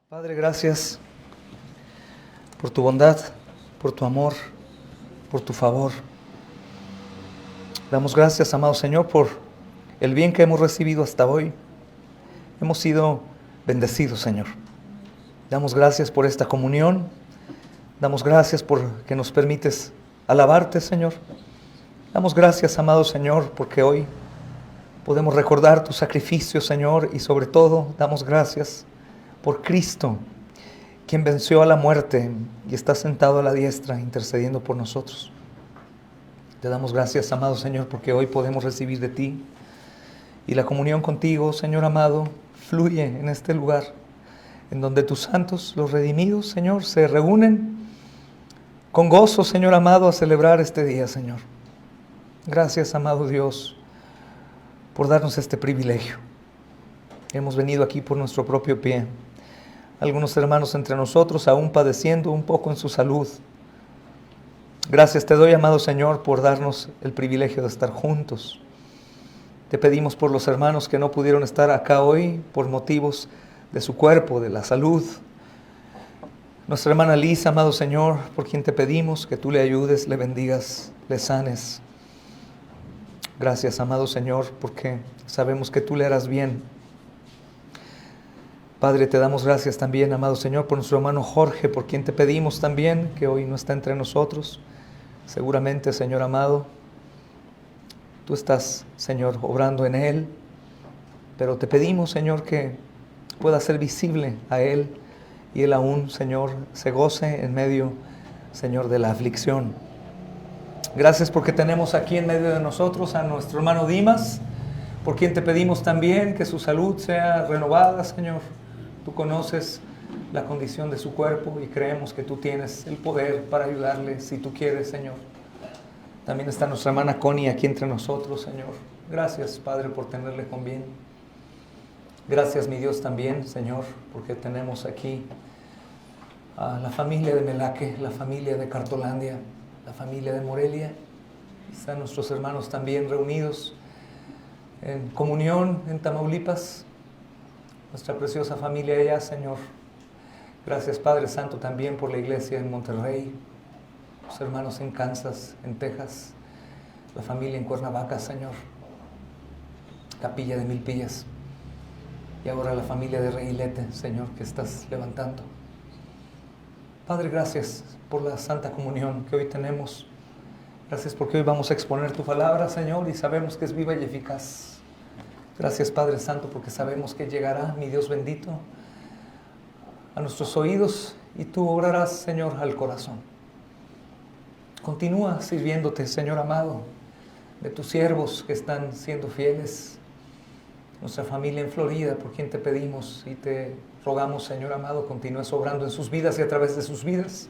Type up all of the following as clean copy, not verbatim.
Padre, gracias por tu bondad, por tu amor, por tu favor. Damos gracias, amado Señor, por el bien que hemos recibido hasta hoy. Hemos sido bendecidos, Señor. Damos gracias por esta comunión. Damos gracias por que nos permites alabarte, Señor. Damos gracias, amado Señor, porque hoy podemos recordar tu sacrificio, Señor, y sobre todo damos gracias por Cristo, quien venció a la muerte y está sentado a la diestra intercediendo por nosotros. Te damos gracias, amado Señor, porque hoy podemos recibir de ti y la comunión contigo, Señor amado, fluye en este lugar, en donde tus santos, los redimidos, Señor, se reúnen con gozo, Señor amado, a celebrar este día, Señor. Gracias, amado Dios, por darnos este privilegio. Hemos venido aquí por nuestro propio pie. Algunos hermanos entre nosotros aún padeciendo un poco en su salud. Gracias te doy, amado Señor, por darnos el privilegio de estar juntos. Te pedimos por los hermanos que no pudieron estar acá hoy por motivos de su cuerpo, de la salud. Nuestra hermana Lisa, amado Señor, por quien te pedimos que tú le ayudes, le bendigas, le sanes. Gracias, amado Señor, porque sabemos que tú le harás bien. Padre, te damos gracias también, amado Señor, por nuestro hermano Jorge, por quien te pedimos también, que hoy no está entre nosotros. Seguramente, Señor amado, tú estás, Señor, obrando en él, pero te pedimos, Señor, que pueda ser visible a él y él aún, Señor, se goce en medio, Señor, de la aflicción. Gracias porque tenemos aquí en medio de nosotros a nuestro hermano Dimas, por quien te pedimos también que su salud sea renovada, Señor. Tú conoces la condición de su cuerpo y creemos que tú tienes el poder para ayudarle si tú quieres, Señor. También está nuestra hermana Connie aquí entre nosotros, Señor. Gracias, Padre, por tenerle con bien. Gracias, mi Dios, también, Señor, porque tenemos aquí a la familia de Melaque, la familia de Cartolandia, la familia de Morelia. Están nuestros hermanos también reunidos en comunión en Tamaulipas. Nuestra preciosa familia allá, Señor. Gracias, Padre Santo, también por la iglesia en Monterrey, los hermanos en Kansas, en Texas, la familia en Cuernavaca, Señor, Capilla de Milpillas, y ahora la familia de Reguilete, Señor, que estás levantando. Padre, gracias por la Santa Comunión que hoy tenemos. Gracias porque hoy vamos a exponer tu palabra, Señor, y sabemos que es viva y eficaz. Gracias, Padre Santo, porque sabemos que llegará, mi Dios bendito, a nuestros oídos y tú obrarás, Señor, al corazón. Continúa sirviéndote, Señor amado, de tus siervos que están siendo fieles. Nuestra familia en Florida, por quien te pedimos y te rogamos, Señor amado, continúes obrando en sus vidas y a través de sus vidas.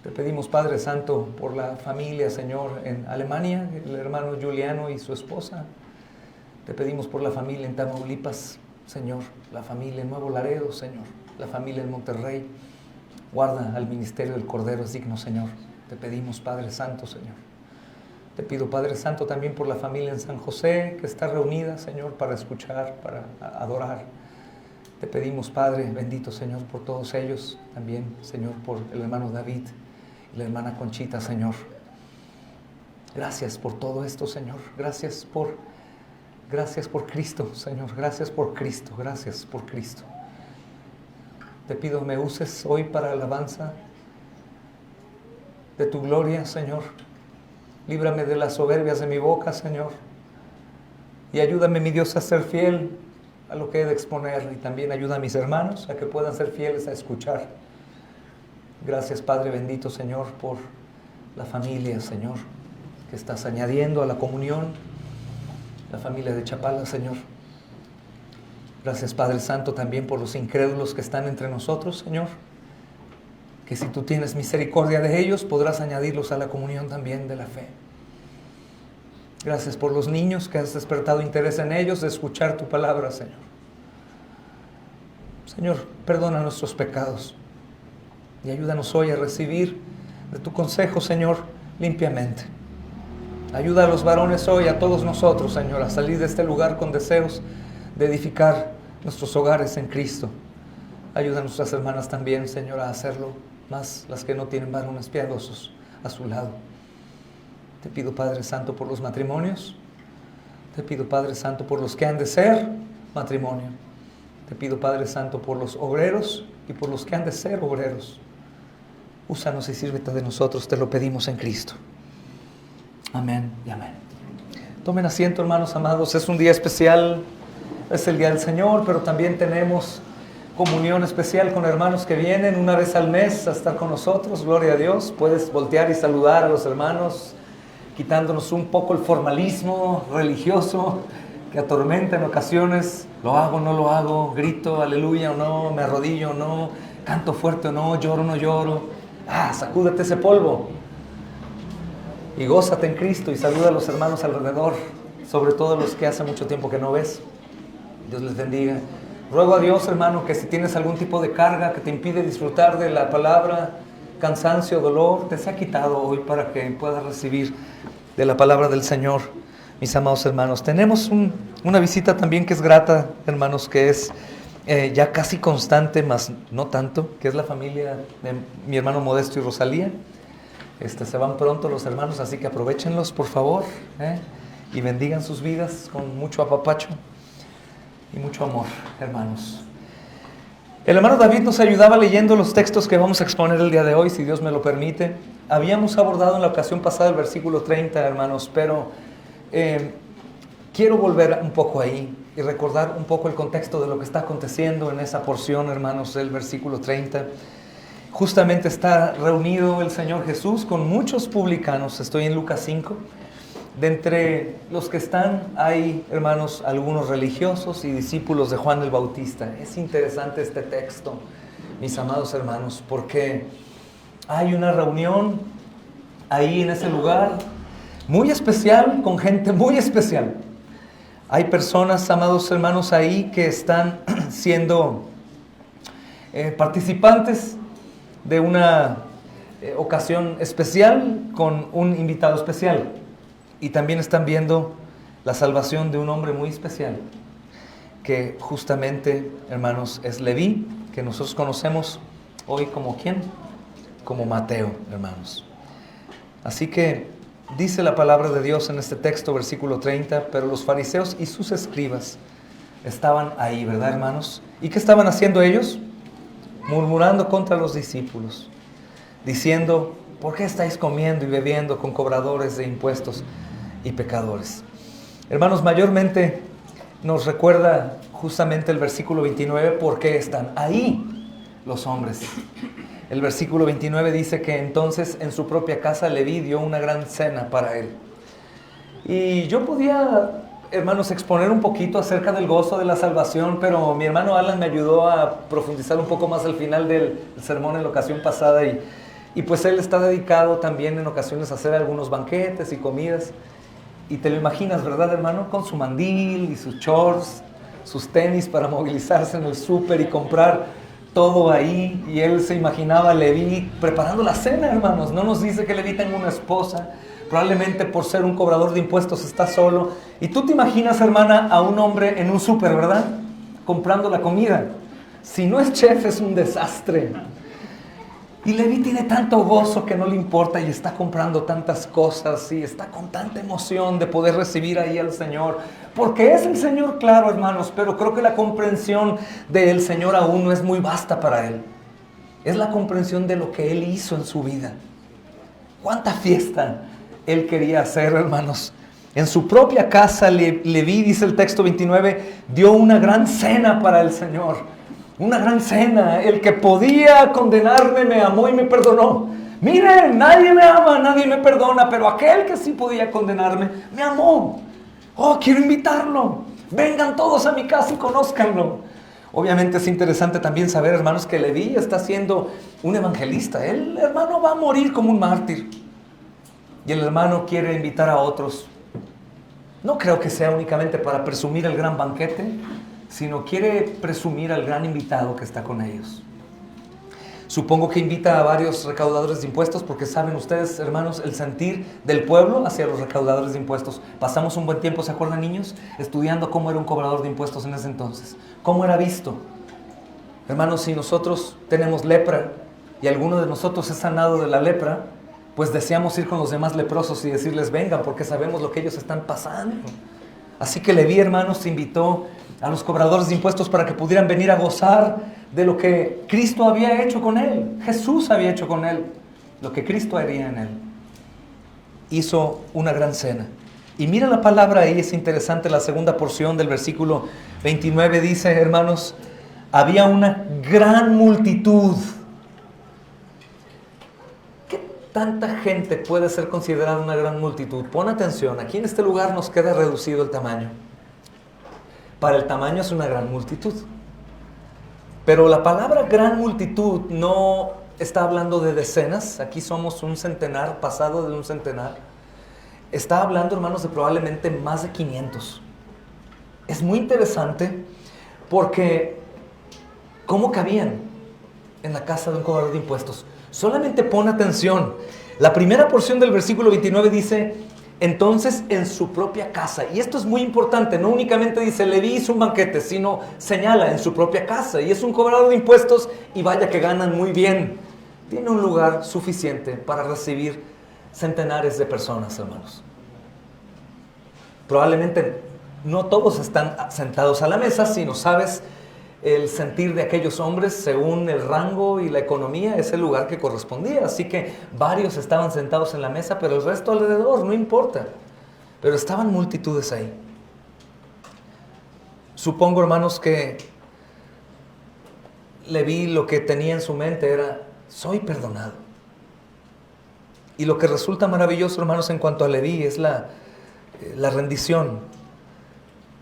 Te pedimos, Padre Santo, por la familia, Señor, en Alemania, el hermano Juliano y su esposa. Te pedimos por la familia en Tamaulipas, Señor, la familia en Nuevo Laredo, Señor, la familia en Monterrey. Guarda al ministerio del Cordero es digno, Señor. Te pedimos, Padre Santo, Señor. Te pido, Padre Santo, también por la familia en San José, que está reunida, Señor, para escuchar, para adorar. Te pedimos, Padre bendito, Señor, por todos ellos. También, Señor, por el hermano David y la hermana Conchita, Señor. Gracias por todo esto, Señor. Gracias por Cristo, Señor. Gracias por Cristo. Gracias por Cristo. Te pido me uses hoy para alabanza de tu gloria, Señor. Líbrame de las soberbias de mi boca, Señor. Y ayúdame, mi Dios, a ser fiel a lo que he de exponer. Y también ayuda a mis hermanos a que puedan ser fieles a escuchar. Gracias, Padre bendito, Señor, por la familia, Señor, que estás añadiendo a la comunión. La familia de Chapala, Señor. Gracias, Padre Santo, también por los incrédulos que están entre nosotros, Señor. Que si tú tienes misericordia de ellos, podrás añadirlos a la comunión también de la fe. Gracias por los niños que has despertado interés en ellos de escuchar tu palabra, Señor. Señor, perdona nuestros pecados y ayúdanos hoy a recibir de tu consejo, Señor, limpiamente. Ayuda a los varones hoy, a todos nosotros, Señor, a salir de este lugar con deseos de edificar nuestros hogares en Cristo. Ayuda a nuestras hermanas también, Señor, a hacerlo, más las que no tienen varones piadosos a su lado. Te pido, Padre Santo, por los matrimonios. Te pido, Padre Santo, por los que han de ser matrimonio. Te pido, Padre Santo, por los obreros y por los que han de ser obreros. Úsanos y sírvete de nosotros, te lo pedimos en Cristo. Amén y amén. Tomen asiento, hermanos amados. Es un día especial, es el día del Señor, pero también tenemos comunión especial con hermanos que vienen una vez al mes a estar con nosotros. Gloria a Dios. Puedes voltear y saludar a los hermanos, quitándonos un poco el formalismo religioso que atormenta en ocasiones. Lo hago, no lo hago, grito aleluya o no, me arrodillo o no, canto fuerte o no, lloro o no lloro. Sacúdete ese polvo y gózate en Cristo y saluda a los hermanos alrededor, sobre todo los que hace mucho tiempo que no ves. Dios les bendiga. Ruego a Dios, hermano, que si tienes algún tipo de carga que te impide disfrutar de la palabra, cansancio, dolor, te sea quitado hoy para que puedas recibir de la palabra del Señor, mis amados hermanos. Tenemos una visita también que es grata, hermanos, que es ya casi constante, más no tanto, que es la familia de mi hermano Modesto y Rosalía. Se van pronto los hermanos, así que aprovechenlos, por favor, y bendigan sus vidas con mucho apapacho y mucho amor, hermanos. El hermano David nos ayudaba leyendo los textos que vamos a exponer el día de hoy, si Dios me lo permite. Habíamos abordado en la ocasión pasada el versículo 30, hermanos, pero quiero volver un poco ahí y recordar un poco el contexto de lo que está aconteciendo en esa porción, hermanos, del versículo 30. Justamente está reunido el Señor Jesús con muchos publicanos. Estoy en Lucas 5. De entre los que están hay, hermanos, algunos religiosos y discípulos de Juan el Bautista. Es interesante este texto, mis amados hermanos, porque hay una reunión ahí en ese lugar muy especial, con gente muy especial. Hay personas, amados hermanos, ahí que están siendo participantes de una ocasión especial con un invitado especial. Y también están viendo la salvación de un hombre muy especial, que justamente, hermanos, es Leví, que nosotros conocemos hoy como ¿quién? Como Mateo, hermanos. Así que dice la palabra de Dios en este texto, versículo 30, pero los fariseos y sus escribas estaban ahí, ¿verdad, hermanos? ¿Y qué estaban haciendo ellos? Murmurando contra los discípulos, diciendo: ¿por qué estáis comiendo y bebiendo con cobradores de impuestos y pecadores? Hermanos, mayormente nos recuerda justamente el versículo 29, ¿por qué están ahí los hombres? El versículo 29 dice que entonces en su propia casa Leví dio una gran cena para él. Y yo podía, hermanos, exponer un poquito acerca del gozo de la salvación, pero mi hermano Alan me ayudó a profundizar un poco más al final del sermón en la ocasión pasada y pues él está dedicado también en ocasiones a hacer algunos banquetes y comidas. Y te lo imaginas, ¿verdad, hermano? Con su mandil y sus shorts, sus tenis para movilizarse en el súper y comprar todo ahí. Y él se imaginaba a Leví preparando la cena, hermanos. No nos dice que Leví tenga una esposa. Probablemente por ser un cobrador de impuestos está solo. Y tú te imaginas, hermana, a un hombre en un súper, ¿verdad? Comprando la comida. Si no es chef, es un desastre. Y Leví tiene tanto gozo que no le importa y está comprando tantas cosas y está con tanta emoción de poder recibir ahí al Señor. Porque es el Señor, claro, hermanos, pero creo que la comprensión del Señor aún no es muy vasta para él. Es la comprensión de lo que Él hizo en su vida. ¿Cuánta fiesta Él quería hacer, hermanos? En su propia casa, Leví, dice el texto 29, dio una gran cena para el Señor. Una gran cena. El que podía condenarme me amó y me perdonó. Miren, nadie me ama, nadie me perdona, pero aquel que sí podía condenarme me amó. Oh, quiero invitarlo. Vengan todos a mi casa y conózcanlo. Obviamente es interesante también saber, hermanos, que Leví está siendo un evangelista. El hermano va a morir como un mártir. Y el hermano quiere invitar a otros. No creo que sea únicamente para presumir el gran banquete, sino quiere presumir al gran invitado que está con ellos. Supongo que invita a varios recaudadores de impuestos, porque saben ustedes, hermanos, el sentir del pueblo hacia los recaudadores de impuestos. Pasamos un buen tiempo, ¿se acuerdan, niños? Estudiando cómo era un cobrador de impuestos en ese entonces. ¿Cómo era visto? Hermanos, si nosotros tenemos lepra y alguno de nosotros es sanado de la lepra, pues deseamos ir con los demás leprosos y decirles vengan, porque sabemos lo que ellos están pasando. Así que Leví, hermanos, invitó a los cobradores de impuestos para que pudieran venir a gozar de lo que Cristo había hecho con él. Jesús había hecho con él lo que Cristo haría en él. Hizo una gran cena. Y mira la palabra ahí, es interesante, la segunda porción del versículo 29 dice, hermanos, había una gran multitud. ¿Qué tanta gente puede ser considerada una gran multitud? Pon atención, aquí en este lugar nos queda reducido el tamaño. Para el tamaño es una gran multitud. Pero la palabra gran multitud no está hablando de decenas. Aquí somos un centenar, pasado de un centenar. Está hablando, hermanos, de probablemente más de 500. Es muy interesante porque ¿cómo cabían en la casa de un cobrador de impuestos? Solamente pon atención. La primera porción del versículo 29 dice, entonces en su propia casa. Y esto es muy importante. No únicamente dice, Leví hizo un banquete, sino señala en su propia casa. Y es un cobrador de impuestos y vaya que ganan muy bien. Tiene un lugar suficiente para recibir centenares de personas, hermanos. Probablemente no todos están sentados a la mesa, sino sabes el sentir de aquellos hombres según el rango y la economía, es el lugar que correspondía. Así que varios estaban sentados en la mesa, pero el resto alrededor, no importa. Pero estaban multitudes ahí. Supongo, hermanos, que Leví lo que tenía en su mente era, soy perdonado. Y lo que resulta maravilloso, hermanos, en cuanto a Leví es la rendición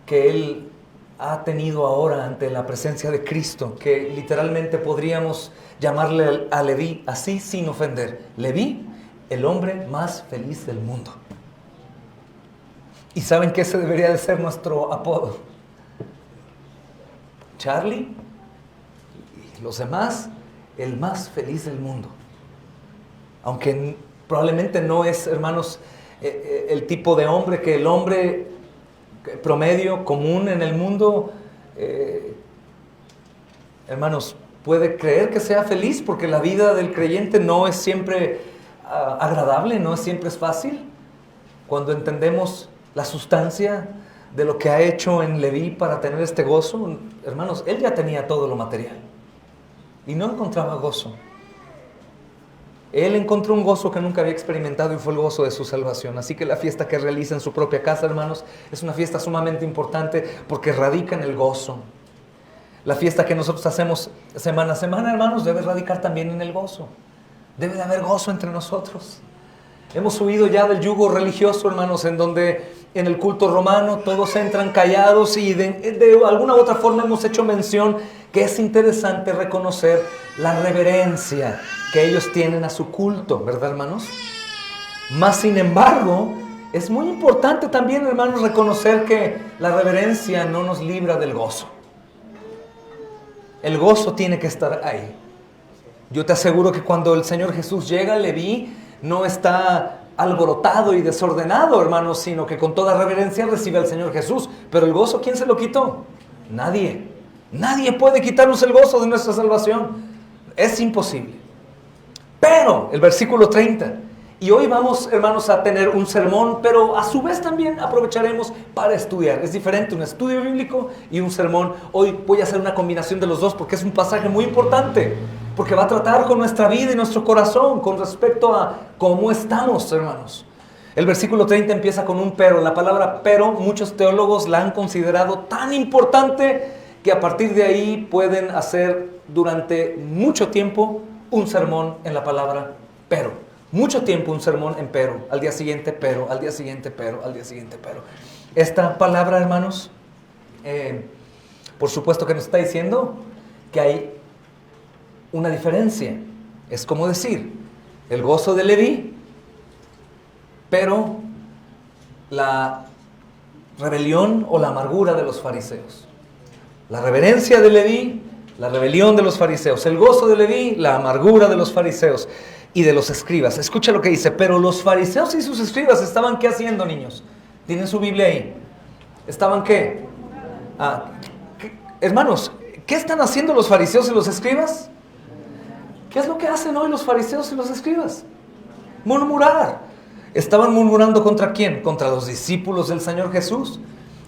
que él ha tenido ahora ante la presencia de Cristo, que literalmente podríamos llamarle a Leví así sin ofender. Leví, el hombre más feliz del mundo. ¿Y saben qué ese debería de ser nuestro apodo? Charlie y los demás, el más feliz del mundo. Aunque probablemente no es, hermanos, el tipo de hombre que el hombre promedio, común en el mundo, hermanos, puede creer que sea feliz, porque la vida del creyente no es siempre agradable, no siempre es fácil. Cuando entendemos la sustancia de lo que ha hecho en Leví para tener este gozo, hermanos, él ya tenía todo lo material y no encontraba gozo. Él encontró un gozo que nunca había experimentado y fue el gozo de su salvación. Así que la fiesta que realiza en su propia casa, hermanos, es una fiesta sumamente importante porque radica en el gozo. La fiesta que nosotros hacemos semana a semana, hermanos, debe radicar también en el gozo. Debe de haber gozo entre nosotros. Hemos huido ya del yugo religioso, hermanos, en donde en el culto romano todos entran callados y de alguna u otra forma hemos hecho mención que es interesante reconocer la reverencia que ellos tienen a su culto, ¿verdad, hermanos? Mas, sin embargo, es muy importante también, hermanos, reconocer que la reverencia no nos libra del gozo. El gozo tiene que estar ahí. Yo te aseguro que cuando el Señor Jesús llega, Leví no está alborotado y desordenado, hermanos, sino que con toda reverencia recibe al Señor Jesús. Pero el gozo, ¿quién se lo quitó? Nadie. Nadie puede quitarnos el gozo de nuestra salvación. Es imposible. Pero, el versículo 30, y hoy vamos, hermanos, a tener un sermón, pero a su vez también aprovecharemos para estudiar. Es diferente un estudio bíblico y un sermón. Hoy voy a hacer una combinación de los dos porque es un pasaje muy importante, porque va a tratar con nuestra vida y nuestro corazón con respecto a cómo estamos, hermanos. El versículo 30 empieza con un pero. La palabra pero, muchos teólogos la han considerado tan importante que a partir de ahí pueden hacer durante mucho tiempo un sermón en la palabra pero. Mucho tiempo un sermón en pero. Al día siguiente pero, al día siguiente pero, al día siguiente pero. Esta palabra, hermanos, por supuesto que nos está diciendo que hay una diferencia. Es como decir, el gozo de Leví, pero la rebelión o la amargura de los fariseos. La reverencia de Leví, la rebelión de los fariseos. El gozo de Leví, la amargura de los fariseos y de los escribas. Escucha lo que dice. Pero los fariseos y sus escribas estaban ¿qué haciendo, niños? ¿Tienen su Biblia ahí? ¿Estaban qué? Hermanos, ¿Qué están haciendo los fariseos y los escribas? ¿Qué es lo que hacen hoy los fariseos y los escribas? Murmurar. ¿Estaban murmurando contra quién? Contra los discípulos del Señor Jesús.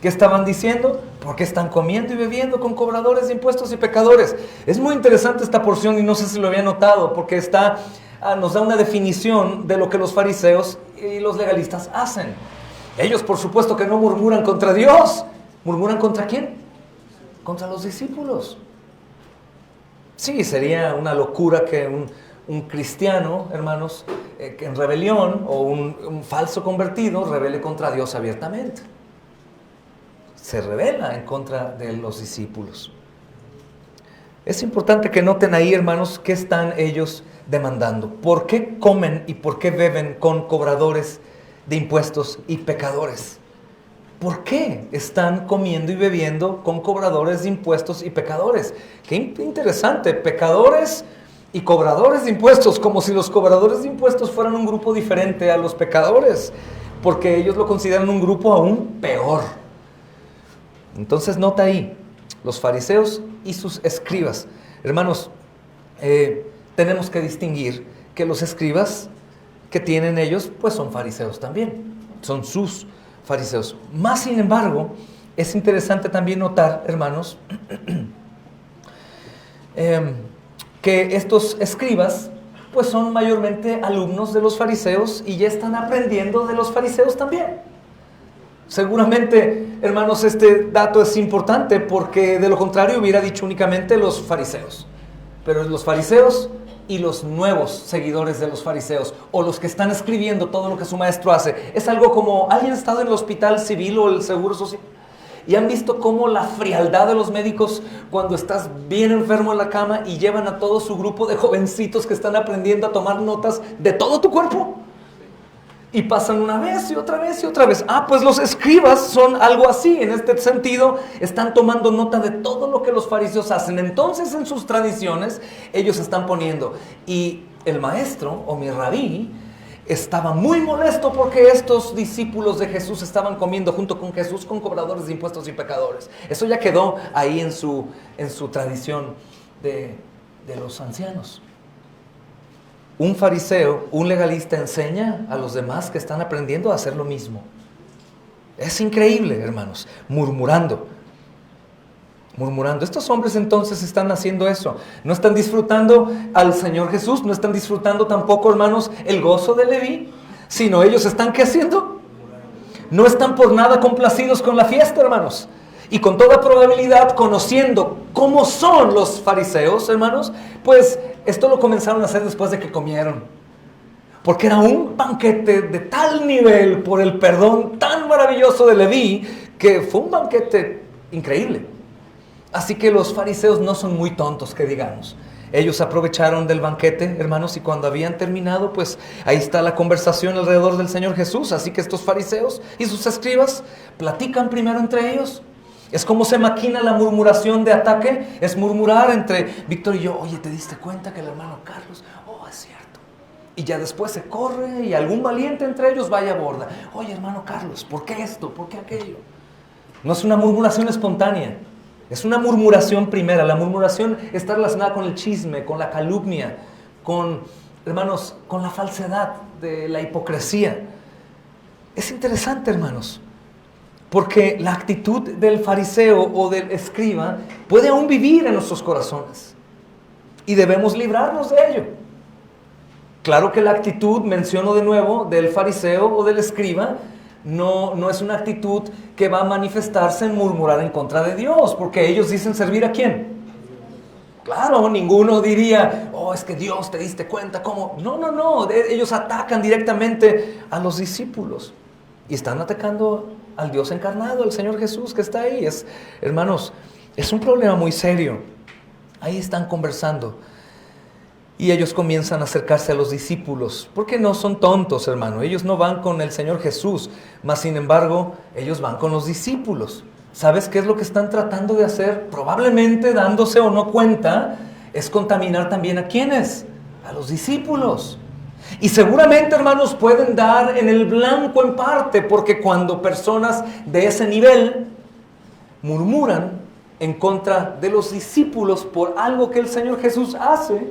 ¿Qué estaban diciendo? Porque están comiendo y bebiendo con cobradores de impuestos y pecadores. Es muy interesante esta porción y no sé si lo había notado, porque nos da una definición de lo que los fariseos y los legalistas hacen. Ellos, por supuesto, que no murmuran contra Dios. ¿Murmuran contra quién? Contra los discípulos. Sí, sería una locura que un cristiano, hermanos, que en rebelión, o un falso convertido, rebele contra Dios abiertamente. Se rebela en contra de los discípulos. Es importante que noten ahí, hermanos, qué están ellos demandando. ¿Por qué comen y por qué beben con cobradores de impuestos y pecadores? ¿Por qué están comiendo y bebiendo con cobradores de impuestos y pecadores? Qué interesante, pecadores y cobradores de impuestos, como si los cobradores de impuestos fueran un grupo diferente a los pecadores, porque ellos lo consideran un grupo aún peor. Entonces nota ahí, los fariseos y sus escribas. Hermanos, tenemos que distinguir que los escribas que tienen ellos, pues son fariseos también, son sus fariseos. Más sin embargo, es interesante también notar, hermanos, que estos escribas, pues son mayormente alumnos de los fariseos y ya están aprendiendo de los fariseos también. Seguramente, hermanos, este dato es importante porque de lo contrario hubiera dicho únicamente los fariseos. Pero los fariseos y los nuevos seguidores de los fariseos, o los que están escribiendo todo lo que su maestro hace, es algo como, ¿alguien ha estado en el hospital civil o el seguro social? Y han visto cómo la frialdad de los médicos cuando estás bien enfermo en la cama y llevan a todo su grupo de jovencitos que están aprendiendo a tomar notas de todo tu cuerpo. Y pasan una vez y otra vez y otra vez. Pues los escribas son algo así. En este sentido, están tomando nota de todo lo que los fariseos hacen. Entonces, en sus tradiciones, ellos están poniendo. Y el maestro, o mi rabí, estaba muy molesto porque estos discípulos de Jesús estaban comiendo junto con Jesús con cobradores de impuestos y pecadores. Eso ya quedó ahí en su tradición de los ancianos. Un fariseo, un legalista enseña a los demás que están aprendiendo a hacer lo mismo. Es increíble, hermanos, murmurando. Estos hombres entonces están haciendo eso. No están disfrutando al Señor Jesús, no están disfrutando tampoco, hermanos, el gozo de Leví, sino ellos están, ¿qué haciendo? No están por nada complacidos con la fiesta, hermanos. Y con toda probabilidad, conociendo cómo son los fariseos, hermanos, pues esto lo comenzaron a hacer después de que comieron. Porque era un banquete de tal nivel por el perdón tan maravilloso de Leví, que fue un banquete increíble. Así que los fariseos no son muy tontos, que digamos. Ellos aprovecharon del banquete, hermanos, y cuando habían terminado, pues ahí está la conversación alrededor del Señor Jesús. Así que estos fariseos y sus escribas platican primero entre ellos. Es como se maquina la murmuración de ataque. Es murmurar entre Víctor y yo. Oye, ¿te diste cuenta que el hermano Carlos? Oh, es cierto. Y ya después se corre y algún valiente entre ellos vaya a borda. Oye, hermano Carlos, ¿por qué esto? ¿Por qué aquello? No es una murmuración espontánea. Es una murmuración primera. La murmuración está relacionada con el chisme, con la calumnia, hermanos, con la falsedad, de la hipocresía. Es interesante, hermanos, porque la actitud del fariseo o del escriba puede aún vivir en nuestros corazones y debemos librarnos de ello. Claro que la actitud, menciono de nuevo, del fariseo o del escriba no es una actitud que va a manifestarse en murmurar en contra de Dios, porque ellos dicen servir ¿a quién? Claro, ninguno diría, es que Dios, ¿te diste cuenta cómo? No, ellos atacan directamente a los discípulos y están atacando al Dios encarnado, al Señor Jesús que está ahí. Hermanos, es un problema muy serio. Ahí están conversando y ellos comienzan a acercarse a los discípulos, porque no son tontos, hermano. Ellos no van con el Señor Jesús, mas sin embargo, ellos van con los discípulos. ¿Sabes qué es lo que están tratando de hacer? Probablemente, dándose o no cuenta, es contaminar también ¿a quiénes? A los discípulos. Y seguramente, hermanos, pueden dar en el blanco en parte, porque cuando personas de ese nivel murmuran, en contra de los discípulos por algo que el Señor Jesús hace,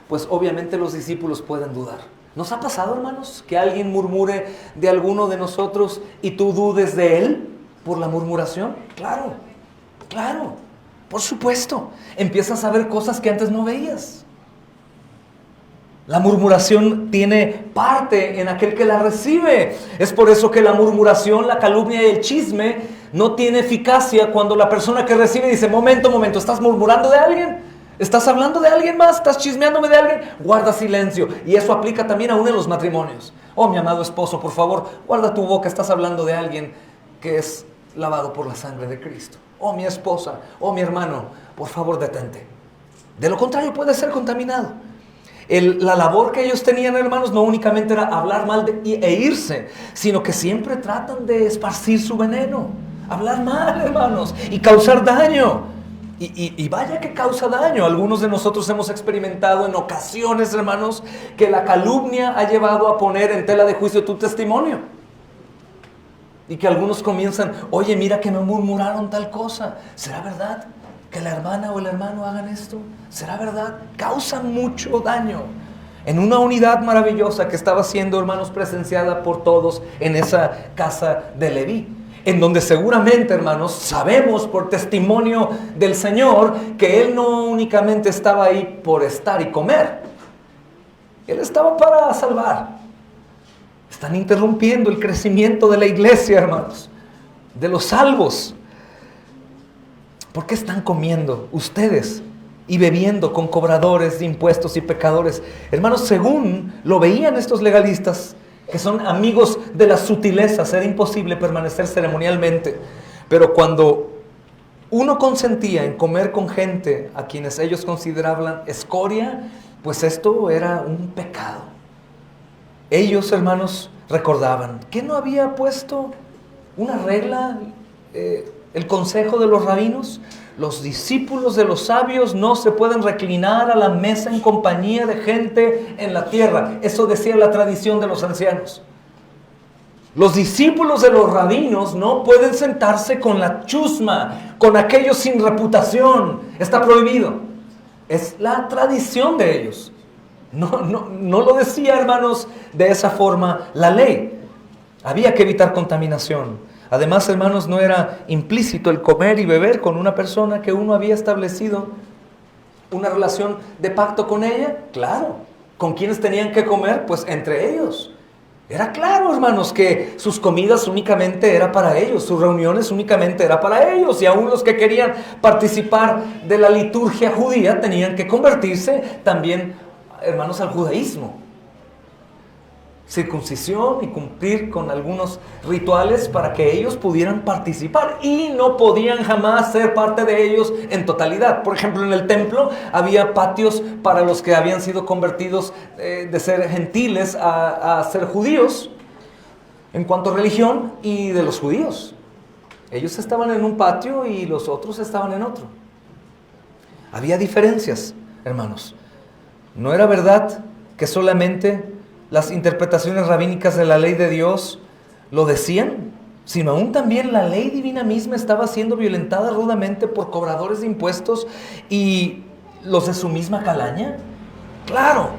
pues obviamente los discípulos pueden dudar. ¿Nos ha pasado, hermanos, que alguien murmure de alguno de nosotros y tú dudes de él por la murmuración? Claro, claro, por supuesto. Empiezas a ver cosas que antes no veías. La murmuración tiene parte en aquel que la recibe. Es por eso que la murmuración, la calumnia y el chisme no tiene eficacia cuando la persona que recibe dice, momento, ¿estás murmurando de alguien? ¿Estás hablando de alguien más? ¿Estás chismeándome de alguien? Guarda silencio. Y eso aplica también aún en los matrimonios. Oh, mi amado esposo, por favor, guarda tu boca. Estás hablando de alguien que es lavado por la sangre de Cristo. Oh, mi esposa, oh, mi hermano, por favor, detente. De lo contrario, puede ser contaminado. La labor que ellos tenían, hermanos, no únicamente era hablar mal e irse, sino que siempre tratan de esparcir su veneno. Hablar mal, hermanos, y causar daño. Y vaya que causa daño. Algunos de nosotros hemos experimentado en ocasiones, hermanos, que la calumnia ha llevado a poner en tela de juicio tu testimonio. Y que algunos comienzan, oye, mira que me murmuraron tal cosa. ¿Será verdad que la hermana o el hermano hagan esto? ¿Será verdad? Causa mucho daño. En una unidad maravillosa que estaba siendo, hermanos, presenciada por todos en esa casa de Leví. En donde seguramente, hermanos, sabemos por testimonio del Señor que Él no únicamente estaba ahí por estar y comer. Él estaba para salvar. Están interrumpiendo el crecimiento de la iglesia, hermanos, de los salvos. ¿Por qué están comiendo ustedes y bebiendo con cobradores de impuestos y pecadores? Hermanos, según lo veían estos legalistas, que son amigos de las sutilezas, era imposible permanecer ceremonialmente. Pero cuando uno consentía en comer con gente a quienes ellos consideraban escoria, pues esto era un pecado. Ellos, hermanos, recordaban que no había puesto una regla, el consejo de los rabinos. Los discípulos de los sabios no se pueden reclinar a la mesa en compañía de gente en la tierra. Eso decía la tradición de los ancianos. Los discípulos de los rabinos no pueden sentarse con la chusma, con aquellos sin reputación. Está prohibido. Es la tradición de ellos. No lo decía, hermanos, de esa forma la ley. Había que evitar contaminación. Además, hermanos, no era implícito el comer y beber con una persona que uno había establecido una relación de pacto con ella. Claro. ¿Con quiénes tenían que comer? Pues entre ellos. Era claro, hermanos, que sus comidas únicamente era para ellos, sus reuniones únicamente era para ellos. Y aún los que querían participar de la liturgia judía tenían que convertirse también, hermanos, al judaísmo. Circuncisión y cumplir con algunos rituales para que ellos pudieran participar y no podían jamás ser parte de ellos en totalidad. Por ejemplo, en el templo había patios para los que habían sido convertidos de ser gentiles a ser judíos en cuanto a religión, y de los judíos. Ellos estaban en un patio y los otros estaban en otro. Había diferencias, hermanos. No era verdad que solamente las interpretaciones rabínicas de la ley de Dios lo decían, sino aún también la ley divina misma estaba siendo violentada rudamente por cobradores de impuestos y los de su misma calaña. Claro,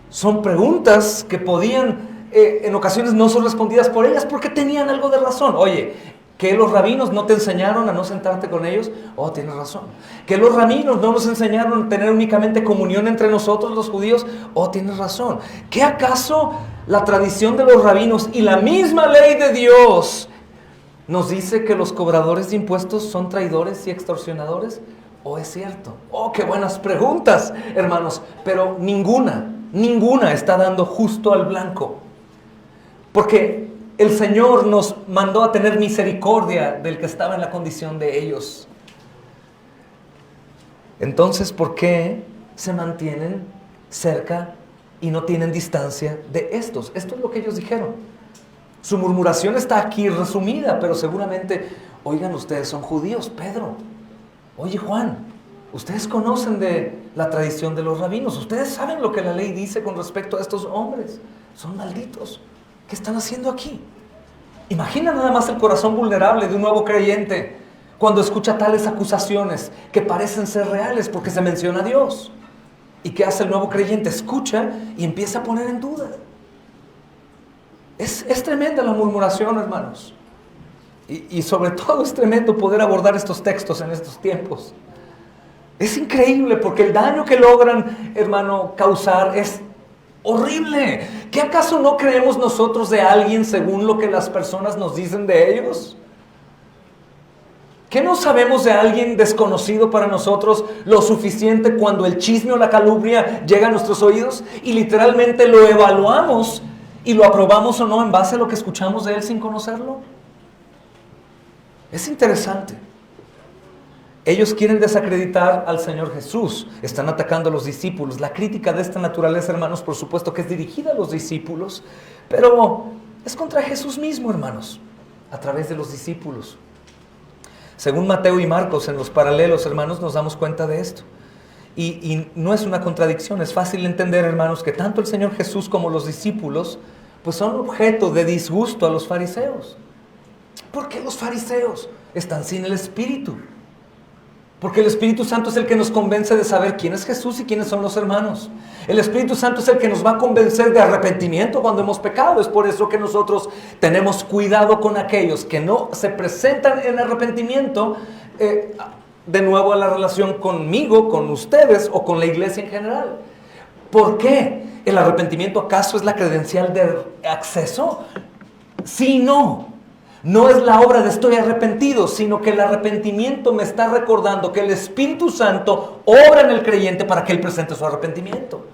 son preguntas que podían en ocasiones no ser respondidas por ellas porque tenían algo de razón. Oye, ¿que los rabinos no te enseñaron a no sentarte con ellos? Oh, tienes razón. ¿Que los rabinos no nos enseñaron a tener únicamente comunión entre nosotros los judíos? Oh, tienes razón. ¿Que acaso la tradición de los rabinos y la misma ley de Dios nos dice que los cobradores de impuestos son traidores y extorsionadores? Oh, es cierto. Oh, qué buenas preguntas, hermanos. Pero ninguna está dando justo al blanco. Porque el Señor nos mandó a tener misericordia del que estaba en la condición de ellos. Entonces, ¿por qué se mantienen cerca y no tienen distancia de estos? Esto es lo que ellos dijeron. Su murmuración está aquí resumida, pero seguramente, oigan, ustedes son judíos, Pedro. Oye, Juan, ustedes conocen de la tradición de los rabinos. Ustedes saben lo que la ley dice con respecto a estos hombres. Son malditos. ¿Qué están haciendo aquí? Imagina nada más el corazón vulnerable de un nuevo creyente cuando escucha tales acusaciones que parecen ser reales porque se menciona a Dios? ¿Y qué hace el nuevo creyente? Escucha y empieza a poner en duda. Es tremenda la murmuración, hermanos. Y sobre todo es tremendo poder abordar estos textos en estos tiempos. Es increíble porque el daño que logran, hermano, causar es horrible. ¿Qué acaso no creemos nosotros de alguien según lo que las personas nos dicen de ellos? ¿Qué no sabemos de alguien desconocido para nosotros lo suficiente cuando el chisme o la calumnia llega a nuestros oídos y literalmente lo evaluamos y lo aprobamos o no en base a lo que escuchamos de él sin conocerlo? Es interesante. Ellos quieren desacreditar al Señor Jesús, están atacando a los discípulos. La crítica de esta naturaleza, hermanos, por supuesto que es dirigida a los discípulos, pero es contra Jesús mismo, hermanos, a través de los discípulos. Según Mateo y Marcos, en los paralelos, hermanos, nos damos cuenta de esto. Y no es una contradicción, es fácil entender, hermanos, que tanto el Señor Jesús como los discípulos, pues son objeto de disgusto a los fariseos. ¿Por qué los fariseos están sin el Espíritu? Porque el Espíritu Santo es el que nos convence de saber quién es Jesús y quiénes son los hermanos. El Espíritu Santo es el que nos va a convencer de arrepentimiento cuando hemos pecado. Es por eso que nosotros tenemos cuidado con aquellos que no se presentan en arrepentimiento, de nuevo a la relación conmigo, con ustedes o con la iglesia en general. ¿Por qué? ¿El arrepentimiento acaso es la credencial de acceso? Sí y no. No es la obra de estoy arrepentido, sino que el arrepentimiento me está recordando que el Espíritu Santo obra en el creyente para que él presente su arrepentimiento.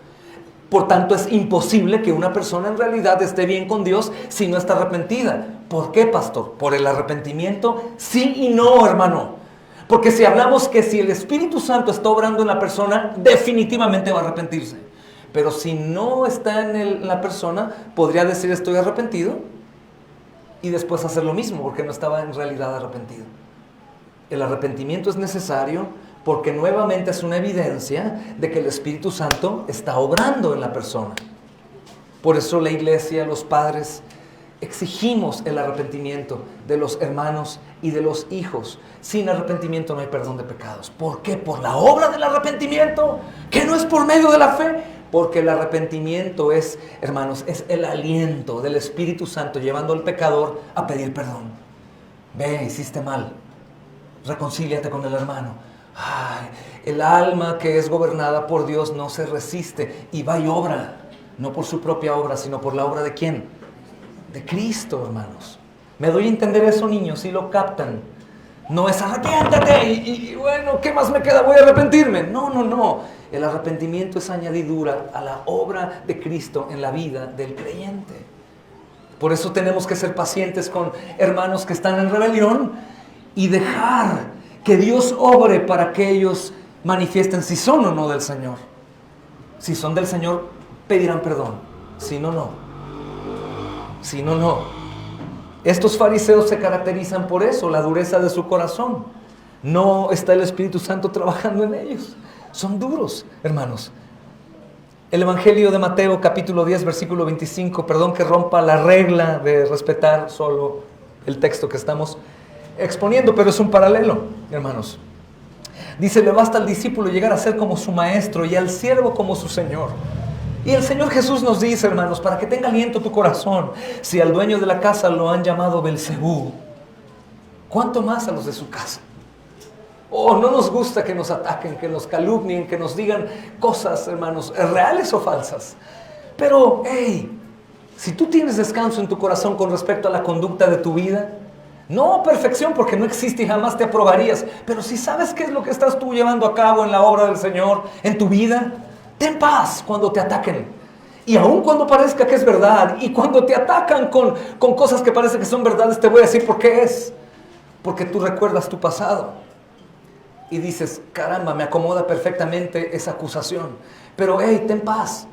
Por tanto, es imposible que una persona en realidad esté bien con Dios si no está arrepentida. ¿Por qué, pastor? ¿Por el arrepentimiento? Sí y no, hermano. Porque si hablamos que si el Espíritu Santo está obrando en la persona, definitivamente va a arrepentirse. Pero si no está en la persona, podría decir estoy arrepentido y después hacer lo mismo porque no estaba en realidad arrepentido. El arrepentimiento es necesario porque nuevamente es una evidencia de que el Espíritu Santo está obrando en la persona. Por eso la iglesia, los padres, exigimos el arrepentimiento de los hermanos y de los hijos. Sin arrepentimiento no hay perdón de pecados. ¿Por qué? Por la obra del arrepentimiento, que no es por medio de la fe. Porque el arrepentimiento es, hermanos, es el aliento del Espíritu Santo llevando al pecador a pedir perdón. Ve, hiciste mal. Reconcíliate con el hermano. Ay, el alma que es gobernada por Dios no se resiste y va y obra. No por su propia obra, sino por la obra de ¿quién? De Cristo, hermanos. ¿Me doy a entender eso, niños? ¿Sí lo captan? No es arrepiéntate y bueno, ¿qué más me queda? Voy a arrepentirme. No, no, no. El arrepentimiento es añadidura a la obra de Cristo en la vida del creyente. Por eso tenemos que ser pacientes con hermanos que están en rebelión y dejar que Dios obre para que ellos manifiesten si son o no del Señor. Si son del Señor, pedirán perdón. Si no, no. Si no, no. Estos fariseos se caracterizan por eso, la dureza de su corazón. No está el Espíritu Santo trabajando en ellos. Son duros, hermanos. El Evangelio de Mateo, capítulo 10, versículo 25, perdón que rompa la regla de respetar solo el texto que estamos exponiendo, pero es un paralelo, hermanos. Dice, le basta al discípulo llegar a ser como su maestro y al siervo como su Señor. Y el Señor Jesús nos dice, hermanos, para que tenga aliento tu corazón, si al dueño de la casa lo han llamado Belzebú, ¿cuánto más a los de su casa? Oh, no nos gusta que nos ataquen, que nos calumnien, que nos digan cosas, hermanos, reales o falsas. Pero, hey, si tú tienes descanso en tu corazón con respecto a la conducta de tu vida, no perfección porque no existe y jamás te aprobarías, pero si sabes qué es lo que estás tú llevando a cabo en la obra del Señor, en tu vida, ten paz cuando te ataquen. Y aun cuando parezca que es verdad, y cuando te atacan con cosas que parece que son verdades, te voy a decir por qué es. Porque tú recuerdas tu pasado. Y dices, caramba, me acomoda perfectamente esa acusación. Pero, hey, ten paz.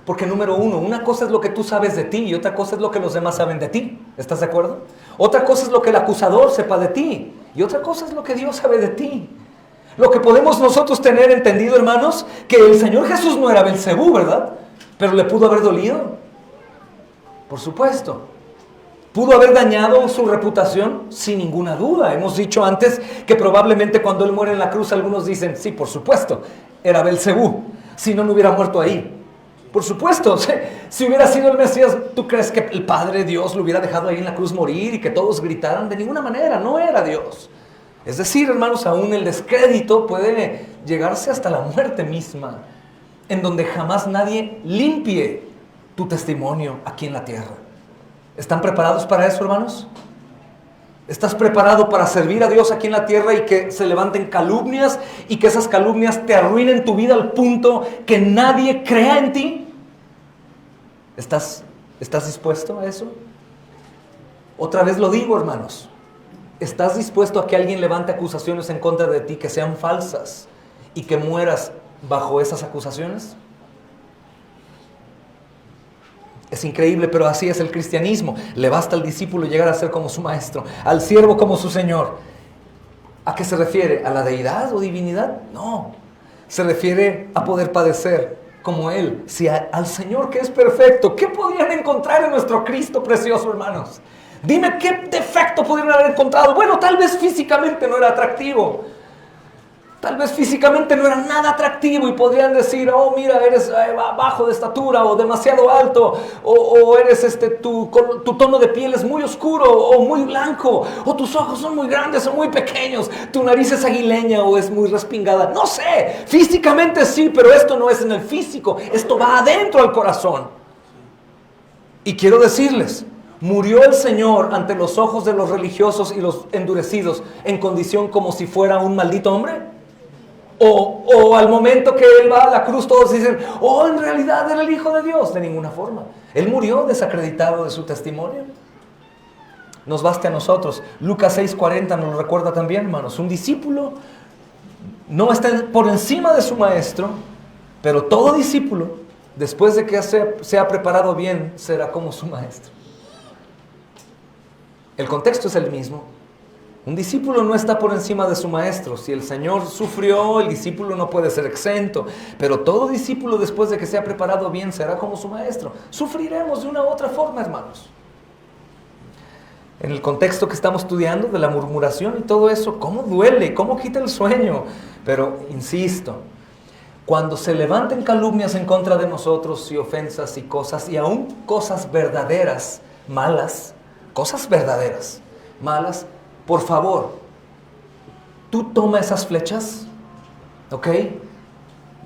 Porque número uno, una cosa es lo que tú sabes de ti y otra cosa es lo que los demás saben de ti. ¿Estás de acuerdo? Otra cosa es lo que el acusador sepa de ti. Y otra cosa es lo que Dios sabe de ti. Lo que podemos nosotros tener entendido, hermanos, que el Señor Jesús no era Belzebú, ¿verdad? Pero le pudo haber dolido. Por supuesto. ¿Pudo haber dañado su reputación? Sin ninguna duda. Hemos dicho antes que probablemente cuando él muere en la cruz, algunos dicen, sí, por supuesto, era Belcebú. Si no, no hubiera muerto ahí. Por supuesto, si hubiera sido el Mesías, ¿tú crees que el Padre Dios lo hubiera dejado ahí en la cruz morir y que todos gritaran? De ninguna manera, no era Dios. Es decir, hermanos, aún el descrédito puede llegarse hasta la muerte misma, en donde jamás nadie limpie tu testimonio aquí en la tierra. ¿Están preparados para eso, hermanos? ¿Estás preparado para servir a Dios aquí en la tierra y que se levanten calumnias y que esas calumnias te arruinen tu vida al punto que nadie crea en ti? ¿Estás dispuesto a eso? Otra vez lo digo, hermanos. ¿Estás dispuesto a que alguien levante acusaciones en contra de ti que sean falsas y que mueras bajo esas acusaciones? Es increíble, pero así es el cristianismo. Le basta al discípulo llegar a ser como su maestro, al siervo como su señor. ¿A qué se refiere? ¿A la deidad o divinidad? No. Se refiere a poder padecer como Él. Si al Señor que es perfecto, ¿qué podrían encontrar en nuestro Cristo precioso, hermanos? Dime qué defecto pudieron haber encontrado. Bueno, tal vez físicamente no era atractivo. Tal vez físicamente no era nada atractivo y podrían decir, oh, mira, eres bajo de estatura o demasiado alto, o eres tu tono de piel es muy oscuro o muy blanco, o tus ojos son muy grandes o muy pequeños, tu nariz es aguileña o es muy respingada. No sé, físicamente sí, pero esto no es en el físico, esto va adentro al corazón. Y quiero decirles, murió el Señor ante los ojos de los religiosos y los endurecidos en condición como si fuera un maldito hombre. O al momento que Él va a la cruz todos dicen, oh, en realidad era el Hijo de Dios. De ninguna forma. Él murió desacreditado de su testimonio. Nos baste a nosotros. Lucas 6:40 nos lo recuerda también, hermanos. Un discípulo no está por encima de su maestro, pero todo discípulo, después de que sea preparado bien, será como su maestro. El contexto es el mismo. Un discípulo no está por encima de su maestro. Si el Señor sufrió, el discípulo no puede ser exento. Pero todo discípulo, después de que sea preparado bien, será como su maestro. Sufriremos de una u otra forma, hermanos. En el contexto que estamos estudiando de la murmuración y todo eso, ¿cómo duele? ¿Cómo quita el sueño? Pero, insisto, cuando se levanten calumnias en contra de nosotros y ofensas y cosas, y aún cosas verdaderas, malas, cosas verdaderas, malas, por favor, tú toma esas flechas, ¿ok?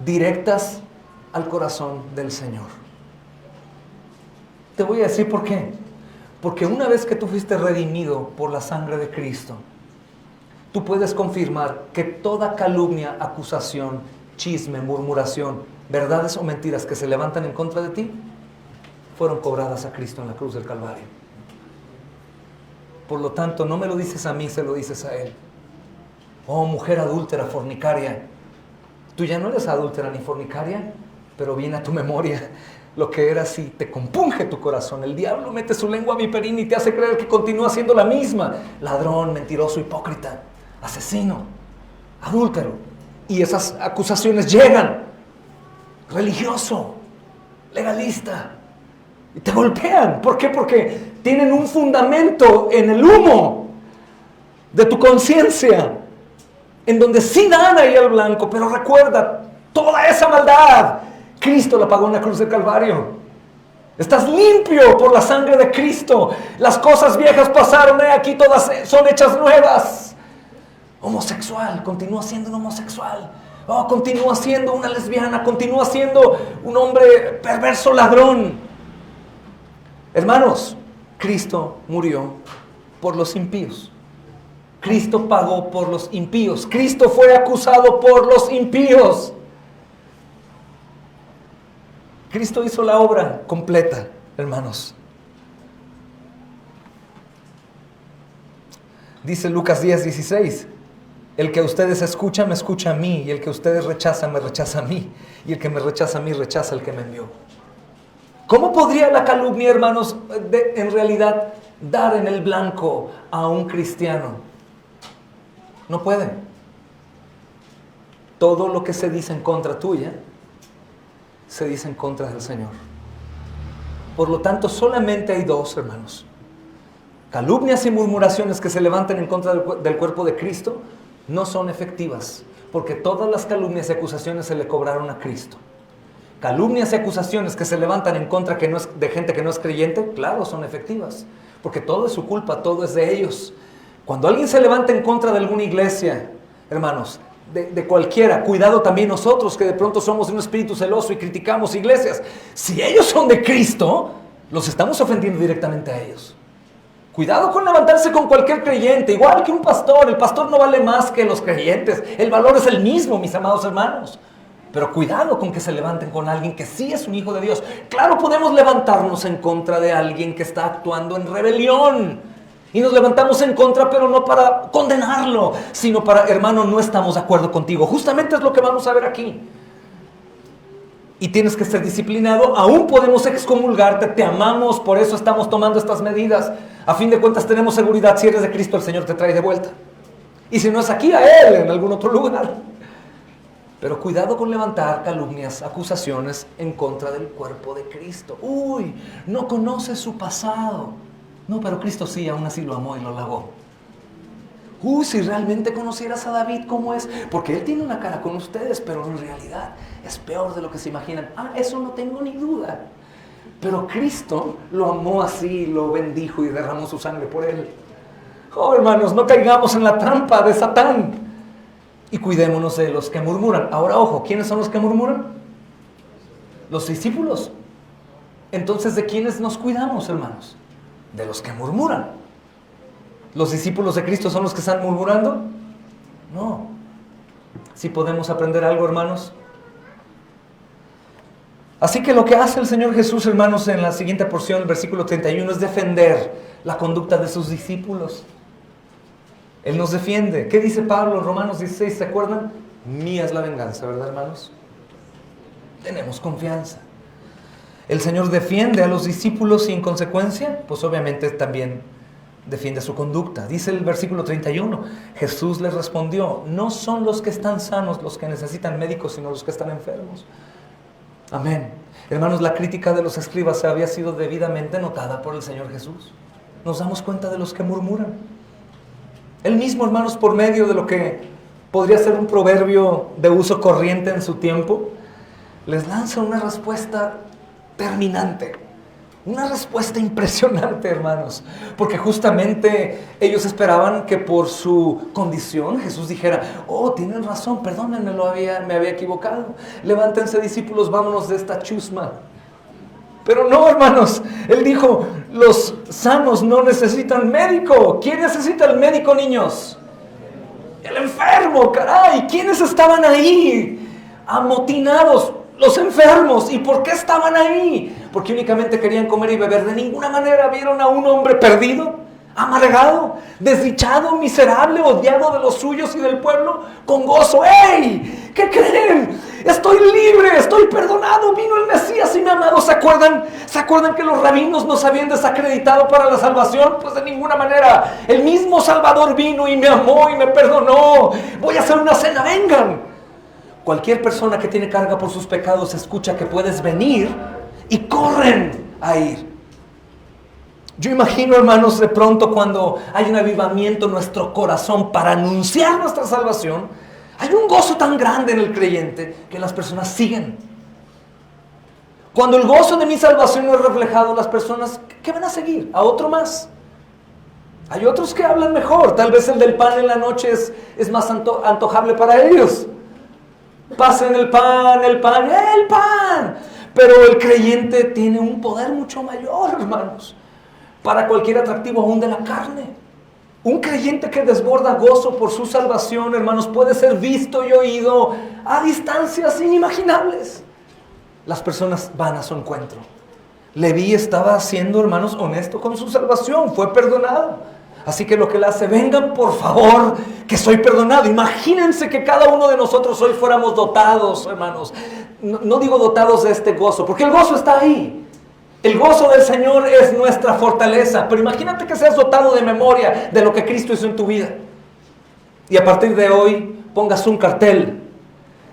Directas al corazón del Señor. Te voy a decir por qué. Porque una vez que tú fuiste redimido por la sangre de Cristo, tú puedes confirmar que toda calumnia, acusación, chisme, murmuración, verdades o mentiras que se levantan en contra de ti, fueron cobradas a Cristo en la cruz del Calvario. Por lo tanto, no me lo dices a mí, se lo dices a Él. Oh, mujer adúltera, fornicaria. Tú ya no eres adúltera ni fornicaria, pero viene a tu memoria lo que eras y te compunge tu corazón. El diablo mete su lengua a mi perín y te hace creer que continúa siendo la misma. Ladrón, mentiroso, hipócrita, asesino, adúltero. Y esas acusaciones llegan. Religioso, legalista. Y te golpean. ¿Por qué? Porque tienen un fundamento en el humo de tu conciencia, en donde sí dan ahí al blanco, pero recuerda, toda esa maldad, Cristo la pagó en la cruz del Calvario. Estás limpio por la sangre de Cristo. Las cosas viejas pasaron, aquí todas son hechas nuevas. Homosexual, continúa siendo un homosexual. Oh, continúa siendo una lesbiana, continúa siendo un hombre perverso, ladrón. Hermanos, Cristo murió por los impíos. Cristo pagó por los impíos. Cristo fue acusado por los impíos. Cristo hizo la obra completa, hermanos. Dice Lucas 10:16, el que ustedes escuchan, me escucha a mí, y el que ustedes rechazan, me rechaza a mí, y el que me rechaza a mí, rechaza al que me envió. ¿Cómo podría la calumnia, hermanos, en realidad dar en el blanco a un cristiano? No pueden. Todo lo que se dice en contra tuya, se dice en contra del Señor. Por lo tanto, solamente hay dos, hermanos. Calumnias y murmuraciones que se levanten en contra del cuerpo de Cristo no son efectivas, porque todas las calumnias y acusaciones se le cobraron a Cristo. Calumnias y acusaciones que se levantan en contra de gente que no es creyente, claro, son efectivas, porque todo es su culpa, todo es de ellos. Cuando alguien se levanta en contra de alguna iglesia, hermanos, de cualquiera, cuidado también nosotros que de pronto somos de un espíritu celoso y criticamos iglesias. Si ellos son de Cristo, los estamos ofendiendo directamente a ellos. Cuidado con levantarse con cualquier creyente, igual que un pastor. El pastor no vale más que los creyentes. El valor es el mismo, mis amados hermanos. Pero cuidado con que se levanten con alguien que sí es un hijo de Dios. Claro, podemos levantarnos en contra de alguien que está actuando en rebelión. Y nos levantamos en contra, pero no para condenarlo, sino para, hermano, no estamos de acuerdo contigo. Justamente es lo que vamos a ver aquí. Y tienes que ser disciplinado. Aún podemos excomulgarte, te amamos, por eso estamos tomando estas medidas. A fin de cuentas tenemos seguridad, si eres de Cristo el Señor te trae de vuelta. Y si no es aquí, a Él, en algún otro lugar. Pero cuidado con levantar calumnias, acusaciones en contra del cuerpo de Cristo. Uy, no conoce su pasado. No, pero Cristo sí, aún así lo amó y lo halagó. Si realmente conocieras a David, ¿cómo es? Porque él tiene una cara con ustedes, pero en realidad es peor de lo que se imaginan. Eso no tengo ni duda. Pero Cristo lo amó así, lo bendijo y derramó su sangre por él. Hermanos, no caigamos en la trampa de Satán. Y cuidémonos de los que murmuran. Ahora, ojo, ¿quiénes son los que murmuran? Los discípulos. Entonces, ¿de quiénes nos cuidamos, hermanos? De los que murmuran. ¿Los discípulos de Cristo son los que están murmurando? No. Si podemos aprender algo, hermanos. Así que lo que hace el Señor Jesús, hermanos, en la siguiente porción, el versículo 31, es defender la conducta de sus discípulos. Él nos defiende. ¿Qué dice Pablo en Romanos 16? ¿Se acuerdan? Mía es la venganza, ¿verdad, hermanos? Tenemos confianza. El Señor defiende a los discípulos y en consecuencia, pues obviamente también defiende su conducta. Dice el versículo 31, Jesús les respondió, no son los que están sanos los que necesitan médicos, sino los que están enfermos. Amén. Hermanos, la crítica de los escribas había sido debidamente notada por el Señor Jesús. Nos damos cuenta de los que murmuran. Él mismo, hermanos, por medio de lo que podría ser un proverbio de uso corriente en su tiempo, les lanza una respuesta terminante. Una respuesta impresionante, hermanos, porque justamente ellos esperaban que por su condición Jesús dijera, tienen razón, perdónenme, me había equivocado. Levántense, discípulos, vámonos de esta chusma. Pero no, hermanos, Él dijo, los sanos no necesitan médico. ¿Quién necesita el médico, niños? El enfermo, caray. ¿Quiénes estaban ahí? Amotinados. Los enfermos. ¿Y por qué estaban ahí? Porque únicamente querían comer y beber. De ninguna manera vieron a un hombre perdido, amargado, desdichado, miserable, odiado de los suyos y del pueblo, con gozo. ¡Ey! ¿Qué creen? Estoy libre, estoy perdonado, vino el Mesías y me ha amado. ¿Se acuerdan? ¿Se acuerdan que los rabinos nos habían desacreditado para la salvación? Pues de ninguna manera. El mismo Salvador vino y me amó y me perdonó. Voy a hacer una cena, vengan. Cualquier persona que tiene carga por sus pecados escucha que puedes venir y corren a ir. Yo imagino, hermanos, de pronto cuando hay un avivamiento en nuestro corazón para anunciar nuestra salvación, hay un gozo tan grande en el creyente que las personas siguen. Cuando el gozo de mi salvación no es reflejado, las personas, ¿qué van a seguir? A otro más. Hay otros que hablan mejor. Tal vez el del pan en la noche es más antojable para ellos. Pasen el pan. Pero el creyente tiene un poder mucho mayor, hermanos, para cualquier atractivo aún de la carne. Un creyente que desborda gozo por su salvación, hermanos, puede ser visto y oído a distancias inimaginables. Las personas van a su encuentro. Leví estaba siendo, hermanos, honesto con su salvación, fue perdonado. Así que lo que él hace, vengan por favor, que soy perdonado. Imagínense que cada uno de nosotros hoy fuéramos dotados, hermanos. No digo dotados de este gozo, porque el gozo está ahí. El gozo del Señor es nuestra fortaleza. Pero imagínate que seas dotado de memoria de lo que Cristo hizo en tu vida. Y a partir de hoy pongas un cartel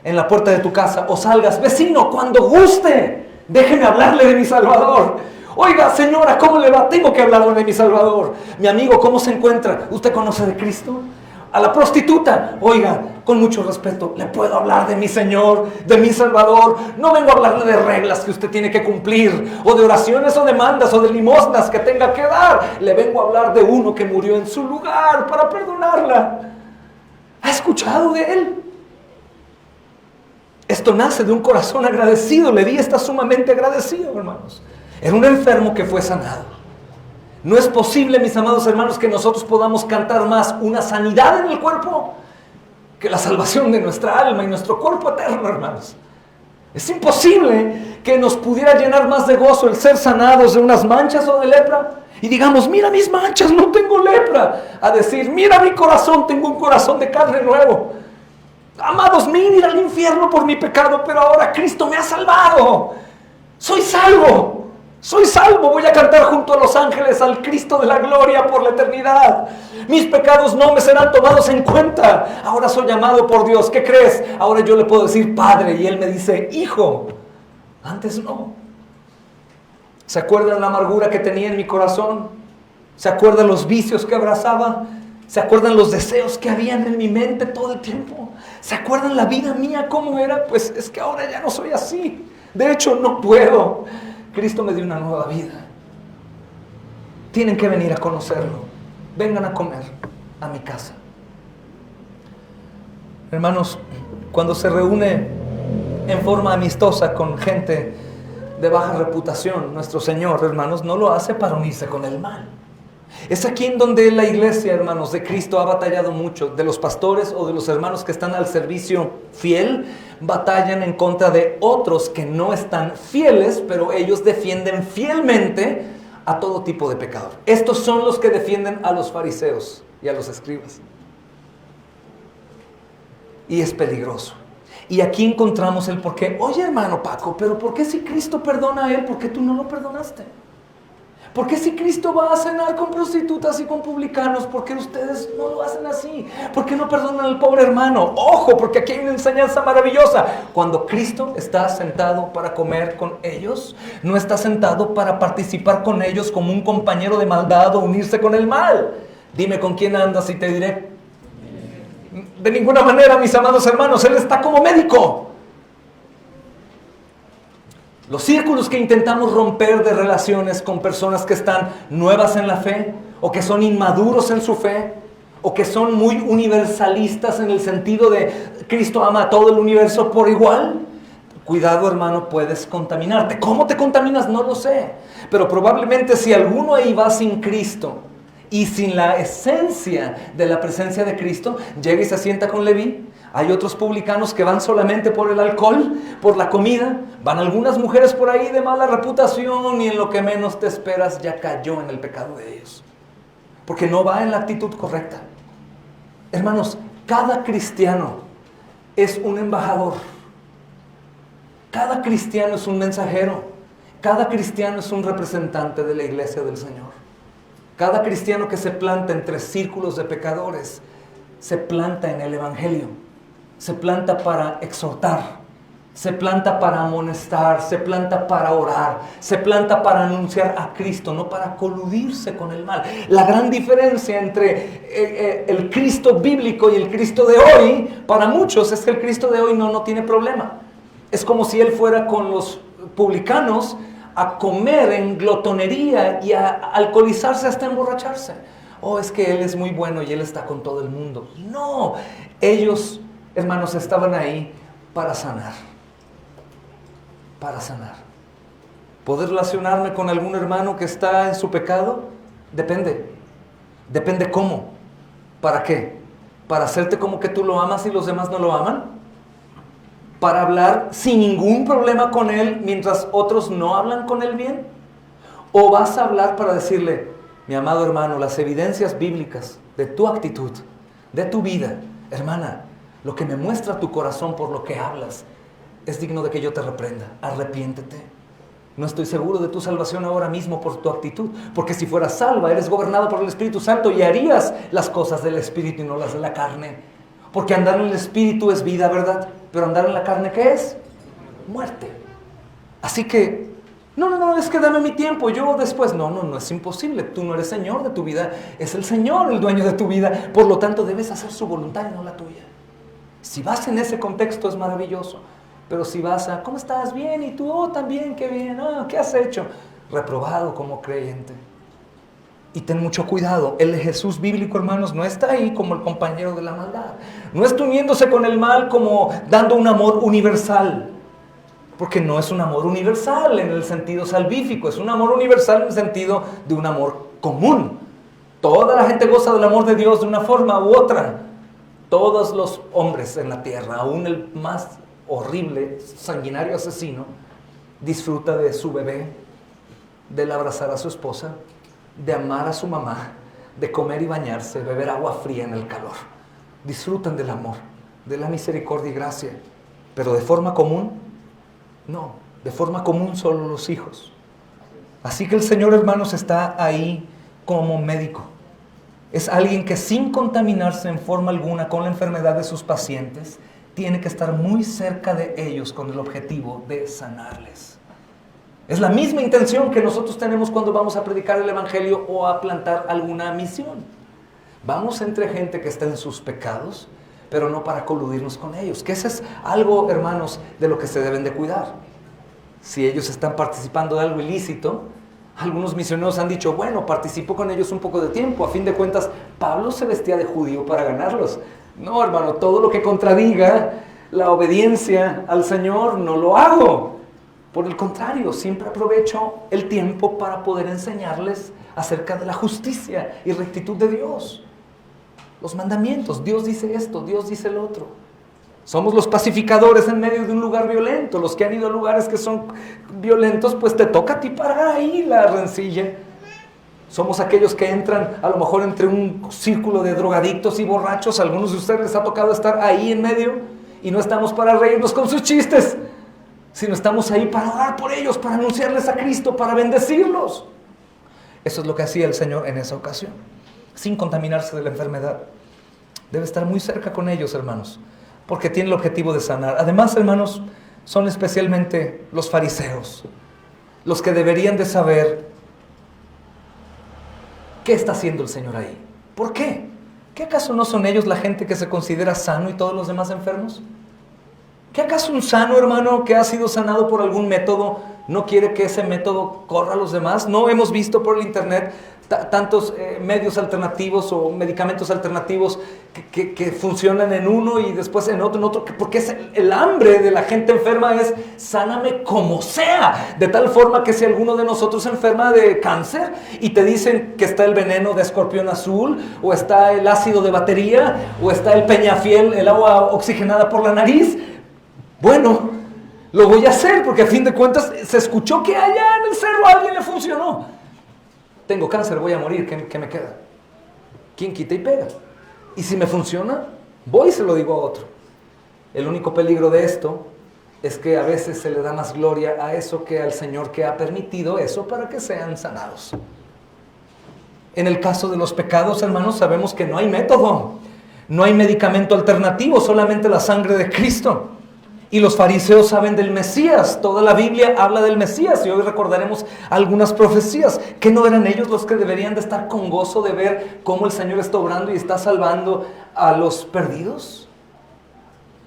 en la puerta de tu casa o salgas, vecino, cuando guste, déjeme hablarle de mi Salvador. Oiga, señora, ¿cómo le va? Tengo que hablar de mi Salvador. Mi amigo, ¿cómo se encuentra? ¿Usted conoce de Cristo? A la prostituta, oiga, con mucho respeto, ¿le puedo hablar de mi Señor, de mi Salvador? No vengo a hablarle de reglas que usted tiene que cumplir, o de oraciones o demandas, o de limosnas que tenga que dar. Le vengo a hablar de uno que murió en su lugar para perdonarla. ¿Ha escuchado de él? Esto nace de un corazón agradecido. Leví está sumamente agradecido, hermanos. Era un enfermo que fue sanado. No es posible, mis amados hermanos, que nosotros podamos cantar más una sanidad en el cuerpo que la salvación de nuestra alma y nuestro cuerpo eterno, hermanos. Es imposible que nos pudiera llenar más de gozo el ser sanados de unas manchas o de lepra y digamos, mira mis manchas, no tengo lepra, a decir, mira mi corazón, tengo un corazón de carne nuevo. Amados, me iré al infierno por mi pecado, pero ahora Cristo me ha salvado. Soy salvo. Soy salvo, voy a cantar junto a los ángeles al Cristo de la gloria por la eternidad. Mis pecados no me serán tomados en cuenta. Ahora soy llamado por Dios. ¿Qué crees? Ahora yo le puedo decir Padre y Él me dice Hijo. Antes no. ¿Se acuerdan la amargura que tenía en mi corazón? ¿Se acuerdan los vicios que abrazaba? ¿Se acuerdan los deseos que habían en mi mente todo el tiempo? ¿Se acuerdan la vida mía cómo era? Pues es que ahora ya no soy así. De hecho, no puedo. Cristo me dio una nueva vida. Tienen que venir a conocerlo. Vengan a comer a mi casa. Hermanos, cuando se reúne en forma amistosa con gente de baja reputación, nuestro Señor, hermanos, no lo hace para unirse con el mal. Es aquí en donde la iglesia, hermanos, de Cristo ha batallado mucho. De los pastores o de los hermanos que están al servicio fiel, batallan en contra de otros que no están fieles, pero ellos defienden fielmente a todo tipo de pecador. Estos son los que defienden a los fariseos y a los escribas. Y es peligroso. Y aquí encontramos el porqué. Oye, hermano Paco, pero ¿por qué si Cristo perdona a él, por qué tú no lo perdonaste? ¿Por qué si Cristo va a cenar con prostitutas y con publicanos, por qué ustedes no lo hacen así? ¿Por qué no perdonan al pobre hermano? Ojo, porque aquí hay una enseñanza maravillosa. Cuando Cristo está sentado para comer con ellos, no está sentado para participar con ellos como un compañero de maldad o unirse con el mal. Dime con quién andas y te diré. De ninguna manera, mis amados hermanos, Él está como médico. Los círculos que intentamos romper de relaciones con personas que están nuevas en la fe, o que son inmaduros en su fe, o que son muy universalistas en el sentido de Cristo ama a todo el universo por igual. Cuidado, hermano, puedes contaminarte. ¿Cómo te contaminas? No lo sé. Pero probablemente si alguno ahí va sin Cristo y sin la esencia de la presencia de Cristo, llega y se sienta con Leví. Hay otros publicanos que van solamente por el alcohol, por la comida. Van algunas mujeres por ahí de mala reputación y en lo que menos te esperas ya cayó en el pecado de ellos. Porque no va en la actitud correcta. Hermanos, cada cristiano es un embajador. Cada cristiano es un mensajero. Cada cristiano es un representante de la iglesia del Señor. Cada cristiano que se planta entre círculos de pecadores se planta en el evangelio. Se planta para exhortar, se planta para amonestar, se planta para orar, se planta para anunciar a Cristo, no para coludirse con el mal. La gran diferencia entre el Cristo bíblico y el Cristo de hoy, para muchos, es que el Cristo de hoy no tiene problema. Es como si Él fuera con los publicanos a comer en glotonería y a alcoholizarse hasta emborracharse. Oh, es que Él es muy bueno y Él está con todo el mundo. No, ellos, hermanos, estaban ahí para sanar. Para sanar. ¿Poder relacionarme con algún hermano que está en su pecado? Depende. Depende cómo. ¿Para qué? ¿Para hacerte como que tú lo amas y los demás no lo aman? ¿Para hablar sin ningún problema con él mientras otros no hablan con él bien? ¿O vas a hablar para decirle, mi amado hermano, las evidencias bíblicas de tu actitud, de tu vida, hermana, lo que me muestra tu corazón por lo que hablas, es digno de que yo te reprenda. Arrepiéntete. No estoy seguro de tu salvación ahora mismo por tu actitud, porque si fueras salva, eres gobernado por el Espíritu Santo y harías las cosas del Espíritu y no las de la carne. Porque andar en el Espíritu es vida, ¿verdad? Pero andar en la carne, ¿qué es? Muerte. Así que No, es que dame mi tiempo, yo después. No, es imposible. Tú no eres Señor de tu vida, es el Señor el dueño de tu vida. Por lo tanto, debes hacer su voluntad y no la tuya. Si vas en ese contexto es maravilloso. Pero si vas a, ¿cómo estás? Bien, y tú, oh, también, qué bien, ¿qué has hecho? Reprobado como creyente. Y ten mucho cuidado, el Jesús bíblico, hermanos, no está ahí como el compañero de la maldad. No está uniéndose con el mal como dando un amor universal. Porque no es un amor universal en el sentido salvífico, es un amor universal en el sentido de un amor común. Toda la gente goza del amor de Dios de una forma u otra. Todos los hombres en la tierra, aún el más horrible, sanguinario asesino, disfruta de su bebé, del abrazar a su esposa, de amar a su mamá, de comer y bañarse, beber agua fría en el calor. Disfrutan del amor, de la misericordia y gracia. Pero de forma común, no, de forma común solo los hijos. Así que el Señor, hermanos, está ahí como médico. Es alguien que sin contaminarse en forma alguna con la enfermedad de sus pacientes, tiene que estar muy cerca de ellos con el objetivo de sanarles. Es la misma intención que nosotros tenemos cuando vamos a predicar el Evangelio o a plantar alguna misión. Vamos entre gente que está en sus pecados, pero no para coludirnos con ellos. Que ese es algo, hermanos, de lo que se deben de cuidar. Si ellos están participando de algo ilícito, algunos misioneros han dicho, bueno, participo con ellos un poco de tiempo. A fin de cuentas, Pablo se vestía de judío para ganarlos. No, hermano, todo lo que contradiga la obediencia al Señor, no lo hago. Por el contrario, siempre aprovecho el tiempo para poder enseñarles acerca de la justicia y rectitud de Dios. Los mandamientos, Dios dice esto, Dios dice el otro. Somos los pacificadores en medio de un lugar violento. Los que han ido a lugares que son violentos, pues te toca a ti parar ahí la rencilla. Somos aquellos que entran a lo mejor entre un círculo de drogadictos y borrachos. A algunos de ustedes les ha tocado estar ahí en medio y no estamos para reírnos con sus chistes, sino estamos ahí para orar por ellos, para anunciarles a Cristo, para bendecirlos. Eso es lo que hacía el Señor en esa ocasión, sin contaminarse de la enfermedad. Debe estar muy cerca con ellos, hermanos, porque tiene el objetivo de sanar. Además, hermanos, son especialmente los fariseos los que deberían de saber qué está haciendo el Señor ahí. ¿Por qué? ¿Qué acaso no son ellos la gente que se considera sano y todos los demás enfermos? ¿Qué acaso un sano hermano que ha sido sanado por algún método no quiere que ese método corra a los demás? ¿No hemos visto por el internet tantos medios alternativos o medicamentos alternativos que funcionan en uno y después en otro? Porque es el hambre de la gente enferma es sáname como sea. De tal forma que si alguno de nosotros se enferma de cáncer y te dicen que está el veneno de escorpión azul, o está el ácido de batería, o está el peñafiel, el agua oxigenada por la nariz, bueno, lo voy a hacer porque a fin de cuentas se escuchó que allá en el cerro a alguien le funcionó. Tengo cáncer, voy a morir, ¿qué me queda? ¿Quién quita y pega? Y si me funciona, voy y se lo digo a otro. El único peligro de esto es que a veces se le da más gloria a eso que al Señor que ha permitido eso para que sean sanados. En el caso de los pecados, hermanos, sabemos que no hay método, no hay medicamento alternativo, solamente la sangre de Cristo. Y los fariseos saben del Mesías. Toda la Biblia habla del Mesías y hoy recordaremos algunas profecías. ¿Que no eran ellos los que deberían de estar con gozo de ver cómo el Señor está obrando y está salvando a los perdidos?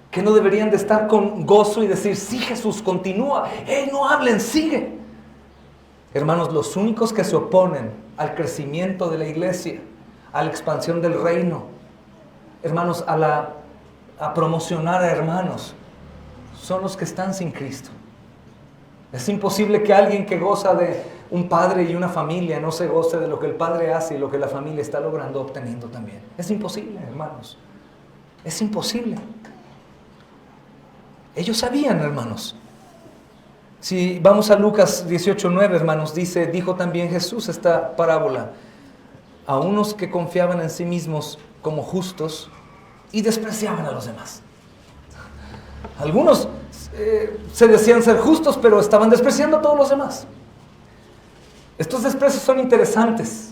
¿Que no deberían de estar con gozo y decir, sí, Jesús, continúa, no hablen, sigue? Hermanos, los únicos que se oponen al crecimiento de la iglesia, a la expansión del reino, hermanos, a promocionar a hermanos, son los que están sin Cristo. Es imposible que alguien que goza de un padre y una familia no se goce de lo que el padre hace y lo que la familia está logrando obteniendo también. Es imposible, hermanos. Es imposible. Ellos sabían, hermanos. Si vamos a Lucas 18:9, hermanos, dijo también Jesús esta parábola a unos que confiaban en sí mismos como justos y despreciaban a los demás. Algunos se decían ser justos, pero estaban despreciando a todos los demás. Estos desprecios son interesantes.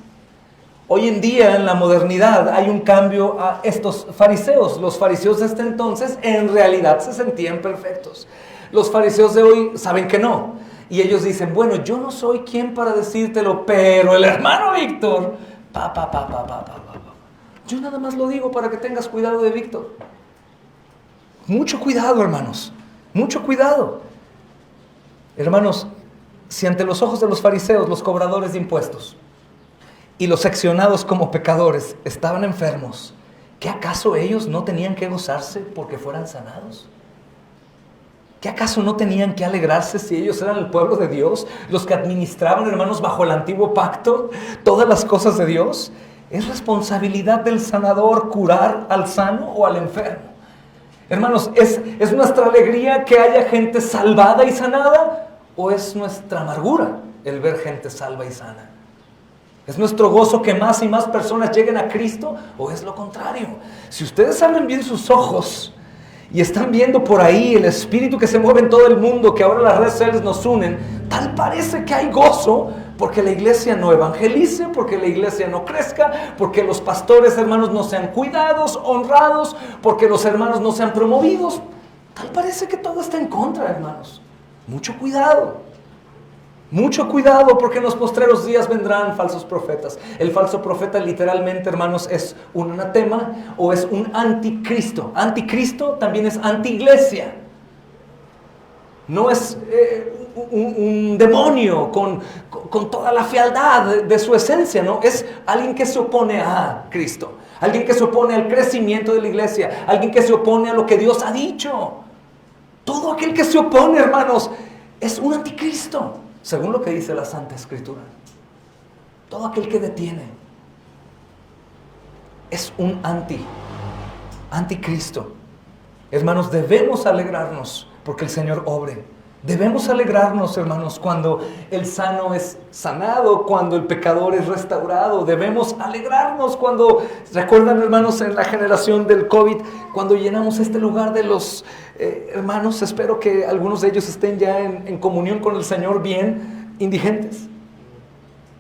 Hoy en día, en la modernidad, hay un cambio a estos fariseos. Los fariseos de este entonces, en realidad, se sentían perfectos. Los fariseos de hoy saben que no. Y ellos dicen, bueno, yo no soy quien para decírtelo, pero el hermano Víctor, yo nada más lo digo para que tengas cuidado de Víctor. Mucho cuidado, hermanos, mucho cuidado. Hermanos, si ante los ojos de los fariseos, los cobradores de impuestos y los seccionados como pecadores estaban enfermos, ¿qué acaso ellos no tenían que gozarse porque fueran sanados? ¿Qué acaso no tenían que alegrarse si ellos eran el pueblo de Dios, los que administraban, hermanos, bajo el antiguo pacto, todas las cosas de Dios? Es responsabilidad del sanador curar al sano o al enfermo. Hermanos, ¿es nuestra alegría que haya gente salvada y sanada? ¿O es nuestra amargura el ver gente salva y sana? ¿Es nuestro gozo que más y más personas lleguen a Cristo? ¿O es lo contrario? Si ustedes abren bien sus ojos y están viendo por ahí el espíritu que se mueve en todo el mundo, que ahora las redes sociales nos unen, tal parece que hay gozo porque la iglesia no evangelice, porque la iglesia no crezca, porque los pastores, hermanos, no sean cuidados, honrados, porque los hermanos no sean promovidos. Tal parece que todo está en contra, hermanos. Mucho cuidado porque en los postreros días vendrán falsos profetas. El falso profeta literalmente, hermanos, es un anatema o es un anticristo. Anticristo también es antiiglesia. No es un demonio con toda la fealdad de su esencia, ¿no? Es alguien que se opone a Cristo, alguien que se opone al crecimiento de la iglesia, alguien que se opone a lo que Dios ha dicho. Todo aquel que se opone, hermanos, es un anticristo, según lo que dice la Santa Escritura. Todo aquel que detiene es un anticristo. Hermanos, debemos alegrarnos porque el Señor obre. Debemos alegrarnos, hermanos, cuando el sano es sanado, cuando el pecador es restaurado. Debemos alegrarnos cuando, recuerdan, hermanos, en la generación del COVID, cuando llenamos este lugar de los hermanos, espero que algunos de ellos estén ya en comunión con el Señor bien, indigentes.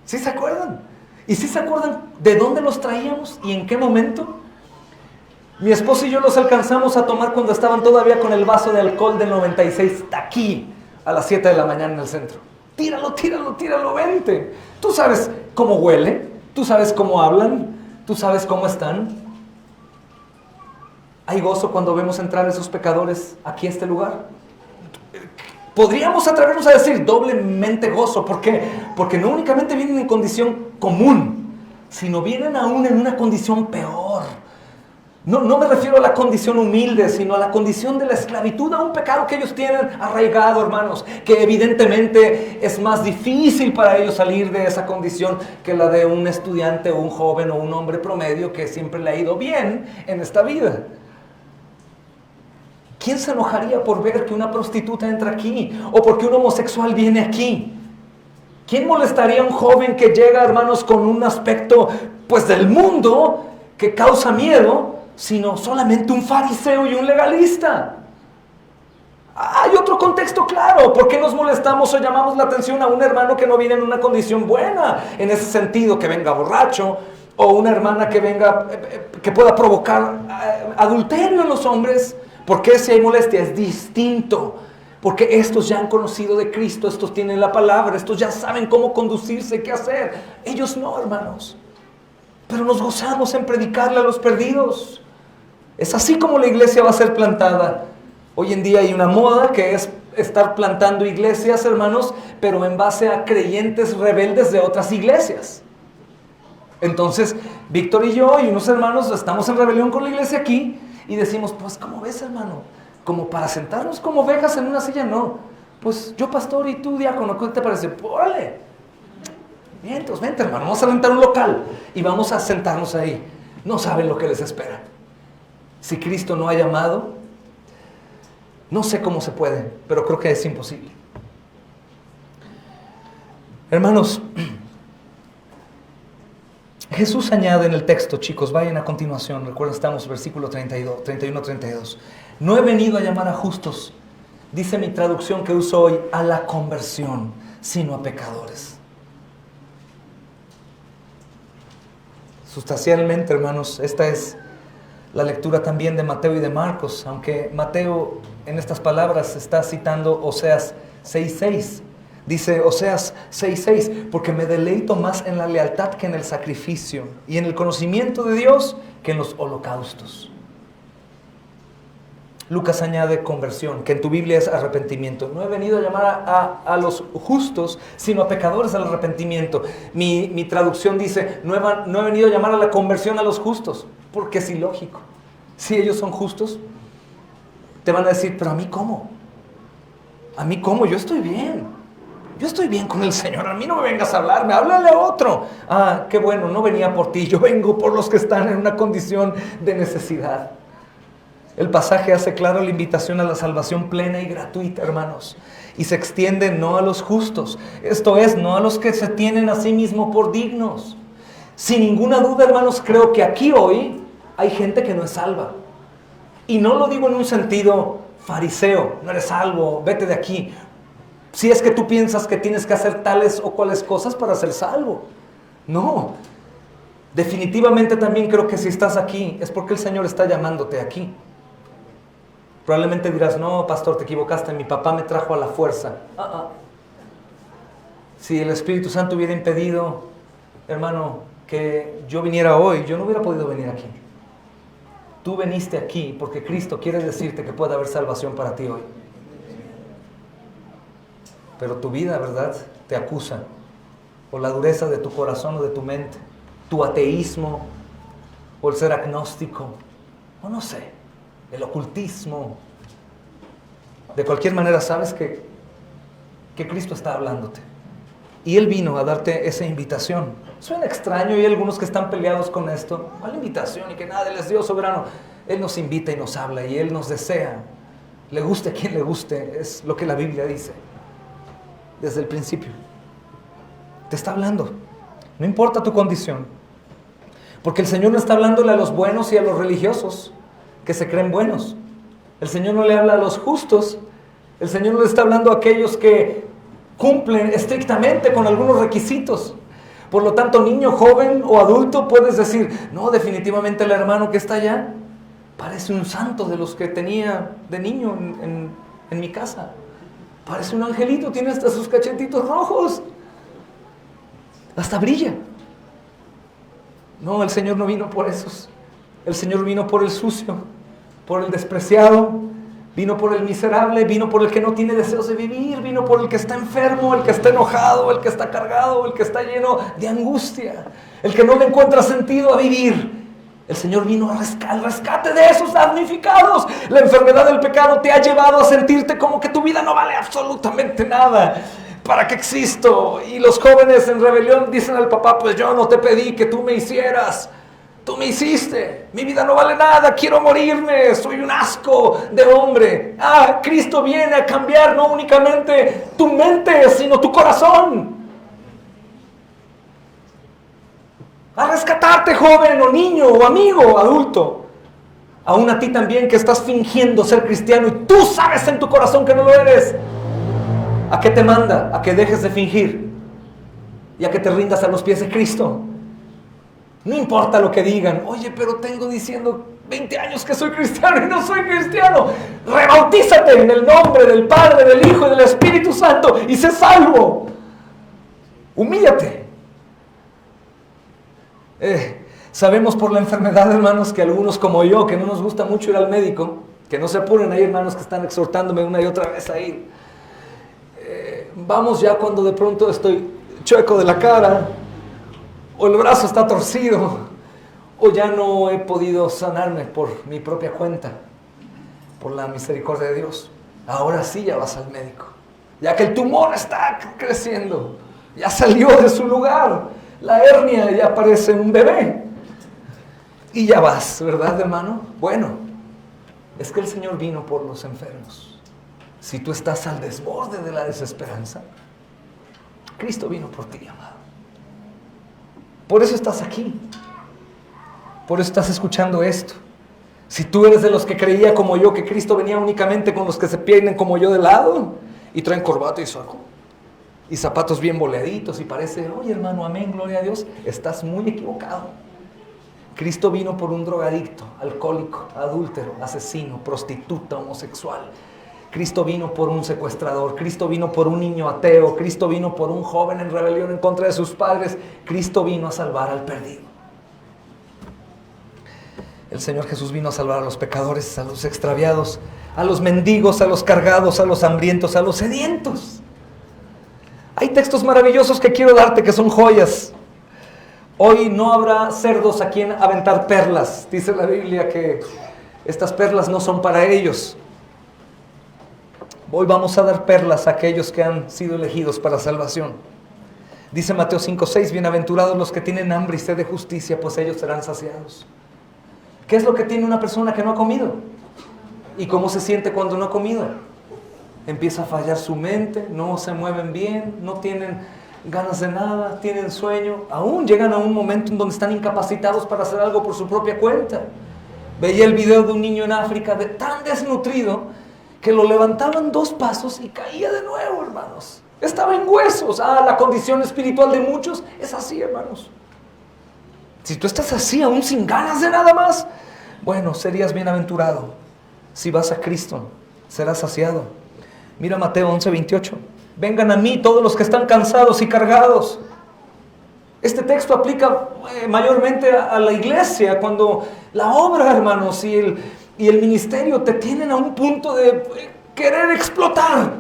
¿Sí se acuerdan? ¿Y sí se acuerdan de dónde los traíamos y en qué momento? Mi esposo y yo los alcanzamos a tomar cuando estaban todavía con el vaso de alcohol del 96, aquí, a las 7 de la mañana en el centro. Tíralo, vente. Tú sabes cómo huele, tú sabes cómo hablan, tú sabes cómo están. Hay gozo cuando vemos entrar esos pecadores aquí a este lugar. Podríamos atrevernos a decir doblemente gozo. ¿Por qué? Porque no únicamente vienen en condición común, sino vienen aún en una condición peor. No me refiero a la condición humilde, sino a la condición de la esclavitud a un pecado que ellos tienen arraigado, hermanos, que evidentemente es más difícil para ellos salir de esa condición que la de un estudiante o un joven o un hombre promedio que siempre le ha ido bien en esta vida. ¿Quién se enojaría por ver que una prostituta entra aquí o porque un homosexual viene aquí? ¿Quién molestaría a un joven que llega, hermanos, con un aspecto, pues, del mundo que causa miedo, sino solamente un fariseo y un legalista? Hay otro contexto claro. ¿Por qué nos molestamos o llamamos la atención a un hermano que no viene en una condición buena? En ese sentido, que venga borracho, o una hermana que venga, que pueda provocar adulterio en los hombres. ¿Por qué si hay molestia? Es distinto. Porque estos ya han conocido de Cristo, estos tienen la palabra, estos ya saben cómo conducirse, qué hacer. Ellos no, hermanos. Pero nos gozamos en predicarle a los perdidos. Es así como la iglesia va a ser plantada. Hoy en día hay una moda que es estar plantando iglesias, hermanos, pero en base a creyentes rebeldes de otras iglesias. Entonces, Víctor y yo y unos hermanos estamos en rebelión con la iglesia aquí y decimos, pues, ¿cómo ves, hermano? Como para sentarnos como ovejas en una silla, no. Pues yo pastor y tú diácono, ¿qué te parece? ¡Órale! Bien, entonces vente, hermano, vamos a rentar un local y vamos a sentarnos ahí. No saben lo que les espera. Si Cristo no ha llamado, no sé cómo se puede, pero creo que es imposible. Hermanos, Jesús añade en el texto, chicos, vayan a continuación, recuerden, estamos en versículo 31-32. No he venido a llamar a justos, dice mi traducción que uso hoy, a la conversión, sino a pecadores. Sustancialmente, hermanos, esta es la lectura también de Mateo y de Marcos, aunque Mateo en estas palabras está citando Oseas 6:6. Dice Oseas 6:6, porque me deleito más en la lealtad que en el sacrificio, y en el conocimiento de Dios que en los holocaustos. Lucas añade conversión, que en tu Biblia es arrepentimiento. No he venido a llamar a los justos, sino a pecadores al arrepentimiento. Mi traducción dice, no he venido a llamar a la conversión a los justos, porque es ilógico. Si ellos son justos, te van a decir, pero ¿a mí cómo? ¿A mí cómo? Yo estoy bien. Yo estoy bien con el Señor. A mí no me vengas a hablarme, háblale a otro. Ah, qué bueno, no venía por ti. Yo vengo por los que están en una condición de necesidad. El pasaje hace claro la invitación a la salvación plena y gratuita, hermanos. Y se extiende no a los justos. Esto es, no a los que se tienen a sí mismos por dignos. Sin ninguna duda, hermanos, creo que aquí hoy hay gente que no es salva. Y no lo digo en un sentido fariseo, no eres salvo, vete de aquí. Si es que tú piensas que tienes que hacer tales o cuales cosas para ser salvo. No. Definitivamente también creo que si estás aquí es porque el Señor está llamándote aquí. Probablemente dirás, no, pastor, te equivocaste, mi papá me trajo a la fuerza. Si el Espíritu Santo hubiera impedido, hermano, que yo viniera hoy, yo no hubiera podido venir aquí. Tú viniste aquí porque Cristo quiere decirte que puede haber salvación para ti hoy. Pero tu vida, ¿verdad?, te acusa. O la dureza de tu corazón o de tu mente. Tu ateísmo. O el ser agnóstico. O no sé, el ocultismo. De cualquier manera, sabes que Cristo está hablándote. Y Él vino a darte esa invitación. Suena extraño y hay algunos que están peleados con esto. ¿Cuál invitación? Y que nada, Él es Dios soberano. Él nos invita y nos habla y Él nos desea. Le guste a quien le guste, es lo que la Biblia dice. Desde el principio. Te está hablando. No importa tu condición. Porque el Señor no está hablándole a los buenos y a los religiosos que se creen buenos. El Señor no le habla a los justos. El Señor no le está hablando a aquellos que cumplen estrictamente con algunos requisitos. Por lo tanto, niño, joven o adulto, puedes decir, no, definitivamente el hermano que está allá parece un santo de los que tenía de niño en mi casa. Parece un angelito, tiene hasta sus cachetitos rojos. Hasta brilla. No, el Señor no vino por esos. El Señor vino por el sucio, por el despreciado, vino por el miserable, vino por el que no tiene deseos de vivir, vino por el que está enfermo, el que está enojado, el que está cargado, el que está lleno de angustia, el que no le encuentra sentido a vivir. El Señor vino al rescate de esos damnificados. La enfermedad del pecado te ha llevado a sentirte como que tu vida no vale absolutamente nada. ¿Para qué existo? Y los jóvenes en rebelión dicen al papá, pues yo no te pedí que tú me hicieras. Tú me hiciste. Mi vida no vale nada. Quiero morirme. Soy un asco de hombre. Cristo viene a cambiar no únicamente tu mente, sino tu corazón. A rescatarte, joven o niño o amigo o adulto. Aún a ti también que estás fingiendo ser cristiano y tú sabes en tu corazón que no lo eres. ¿A qué te manda? A que dejes de fingir y a que te rindas a los pies de Cristo. No importa lo que digan. Oye, pero tengo diciendo 20 años que soy cristiano y no soy cristiano. Rebautízate en el nombre del Padre, del Hijo y del Espíritu Santo y sé salvo. Humíllate. Sabemos por la enfermedad, hermanos, que algunos como yo, que no nos gusta mucho ir al médico, que no se apuren, hay hermanos que están exhortándome una y otra vez a ir. Vamos ya cuando de pronto estoy chueco de la cara, o el brazo está torcido, o ya no he podido sanarme por mi propia cuenta, por la misericordia de Dios. Ahora sí ya vas al médico, ya que el tumor está creciendo, ya salió de su lugar, la hernia ya parece un bebé, y ya vas, ¿verdad, hermano? Bueno, es que el Señor vino por los enfermos. Si tú estás al desborde de la desesperanza, Cristo vino por ti, amado. Por eso estás aquí. Por eso estás escuchando esto. Si tú eres de los que creía como yo que Cristo venía únicamente con los que se pierden como yo de lado y traen corbata y saco y zapatos bien boleaditos y parece, oye hermano, amén, gloria a Dios, estás muy equivocado. Cristo vino por un drogadicto, alcohólico, adúltero, asesino, prostituta, homosexual. Cristo vino por un secuestrador, Cristo vino por un niño ateo, Cristo vino por un joven en rebelión en contra de sus padres, Cristo vino a salvar al perdido. El Señor Jesús vino a salvar a los pecadores, a los extraviados, a los mendigos, a los cargados, a los hambrientos, a los sedientos. Hay textos maravillosos que quiero darte que son joyas. Hoy no habrá cerdos a quien aventar perlas. Dice la Biblia que estas perlas no son para ellos. Hoy vamos a dar perlas a aquellos que han sido elegidos para salvación. Dice Mateo 5:6, bienaventurados los que tienen hambre y sed de justicia, pues ellos serán saciados. ¿Qué es lo que tiene una persona que no ha comido? ¿Y cómo se siente cuando no ha comido? Empieza a fallar su mente, no se mueven bien, no tienen ganas de nada, tienen sueño. Aún llegan a un momento en donde están incapacitados para hacer algo por su propia cuenta. Veía el video de un niño en África tan desnutrido que lo levantaban 2 pasos y caía de nuevo, hermanos. Estaba en huesos. La condición espiritual de muchos es así, hermanos. Si tú estás así, aún sin ganas de nada más, bueno, serías bienaventurado. Si vas a Cristo, serás saciado. Mira Mateo 11:28. Vengan a mí todos los que están cansados y cargados. Este texto aplica mayormente a la iglesia, cuando la obra, hermanos, y el ministerio te tienen a un punto de querer explotar.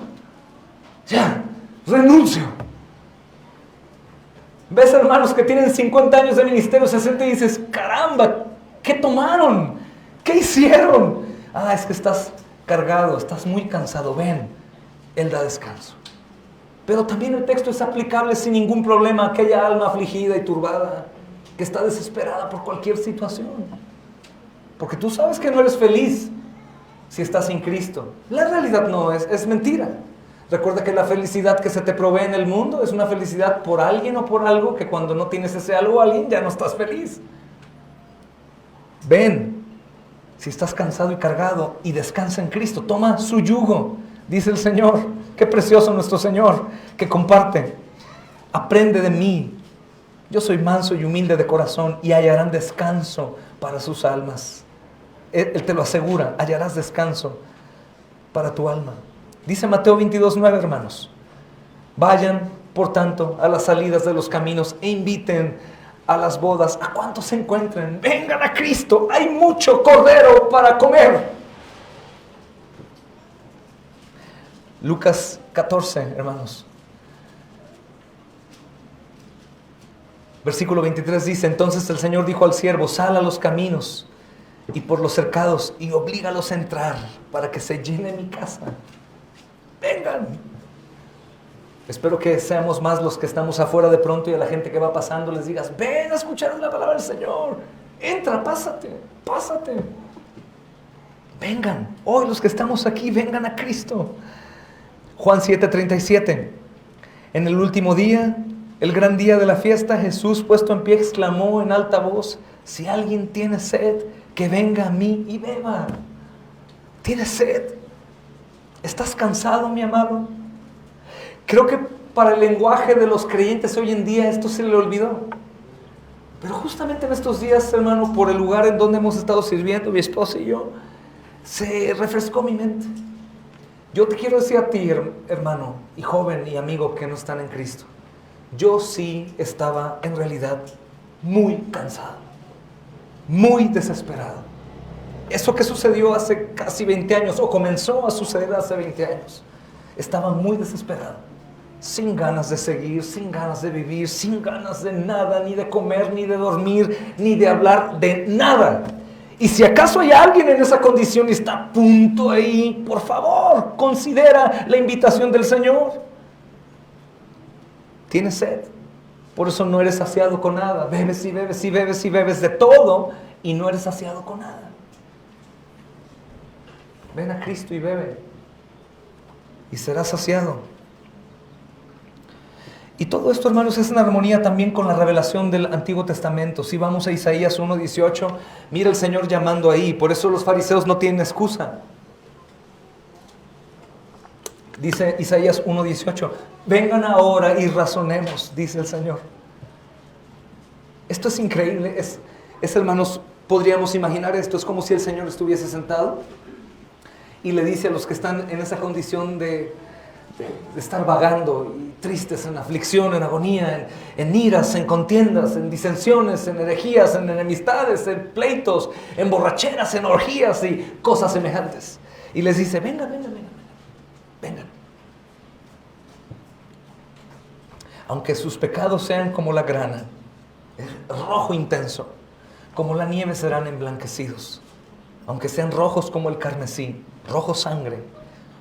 Ya, renuncio. Ves hermanos que tienen 50 años de ministerio, 60 y dices, caramba, ¿qué tomaron? ¿Qué hicieron? Es que estás cargado, estás muy cansado. Ven, Él da descanso. Pero también el texto es aplicable sin ningún problema a aquella alma afligida y turbada que está desesperada por cualquier situación. Porque tú sabes que no eres feliz si estás sin Cristo. La realidad no es mentira. Recuerda que la felicidad que se te provee en el mundo es una felicidad por alguien o por algo que cuando no tienes ese algo o alguien ya no estás feliz. Ven, si estás cansado y cargado, y descansa en Cristo. Toma su yugo, dice el Señor. Qué precioso nuestro Señor, que comparte. Aprende de mí. Yo soy manso y humilde de corazón, y hallarán descanso para sus almas. Él te lo asegura, hallarás descanso para tu alma. Dice Mateo 22:9, hermanos. Vayan, por tanto, a las salidas de los caminos e inviten a las bodas a cuantos se encuentren. Vengan a Cristo, hay mucho cordero para comer. Lucas 14, hermanos. Versículo 23 dice, entonces el Señor dijo al siervo, sal a los caminos y por los cercados y oblígalos a entrar para que se llene mi casa. Vengan. Espero que seamos más los que estamos afuera de pronto y a la gente que va pasando les digas, ven a escuchar la palabra del Señor. Entra, pásate. Vengan. Hoy los que estamos aquí, vengan a Cristo. Juan 7:37. En el último día, el gran día de la fiesta, Jesús puesto en pie exclamó en alta voz, si alguien tiene sed, que venga a mí y beba. ¿Tienes sed? ¿Estás cansado, mi amado? Creo que para el lenguaje de los creyentes hoy en día esto se le olvidó. Pero justamente en estos días, hermano, por el lugar en donde hemos estado sirviendo, mi esposa y yo, se refrescó mi mente. Yo te quiero decir a ti, hermano, y joven y amigo que no están en Cristo, yo sí estaba en realidad muy cansado, muy desesperado. Eso que sucedió hace casi 20 años, o comenzó a suceder hace 20 años, estaba muy desesperado, sin ganas de seguir, sin ganas de vivir, sin ganas de nada, ni de comer, ni de dormir, ni de hablar de nada. Y si acaso hay alguien en esa condición y está a punto ahí, por favor, considera la invitación del Señor. Tienes sed, por eso no eres saciado con nada. Bebes y bebes y bebes y bebes de todo y no eres saciado con nada. Ven a Cristo y bebe y serás saciado. Y todo esto, hermanos, es en armonía también con la revelación del Antiguo Testamento. Si vamos a Isaías 1:18, mira el Señor llamando ahí. Por eso los fariseos no tienen excusa. Dice Isaías 1:18, vengan ahora y razonemos, dice el Señor. Esto es increíble. Es, hermanos, podríamos imaginar esto. Es como si el Señor estuviese sentado y le dice a los que están en esa condición de estar vagando y tristes, en aflicción, en agonía, en iras, en contiendas, en disensiones, en herejías, en enemistades, en pleitos, en borracheras, en orgías y cosas semejantes. Y les dice, vengan. Aunque sus pecados sean como la grana, rojo intenso, como la nieve serán emblanquecidos. Aunque sean rojos como el carmesí, rojo sangre,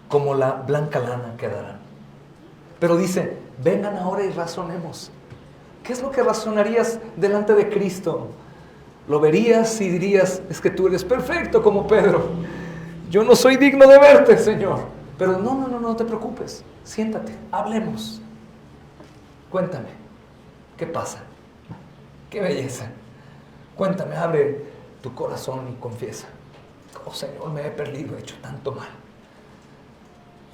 como la blanca lana quedarán. Pero dice, vengan ahora y razonemos. ¿Qué es lo que razonarías delante de Cristo? Lo verías y dirías, es que tú eres perfecto como Pedro. Yo no soy digno de verte, Señor. Pero no te preocupes. Siéntate, hablemos. Cuéntame, ¿qué pasa? ¿Qué belleza? Cuéntame, abre tu corazón y confiesa. Oh Señor, me he perdido, he hecho tanto mal.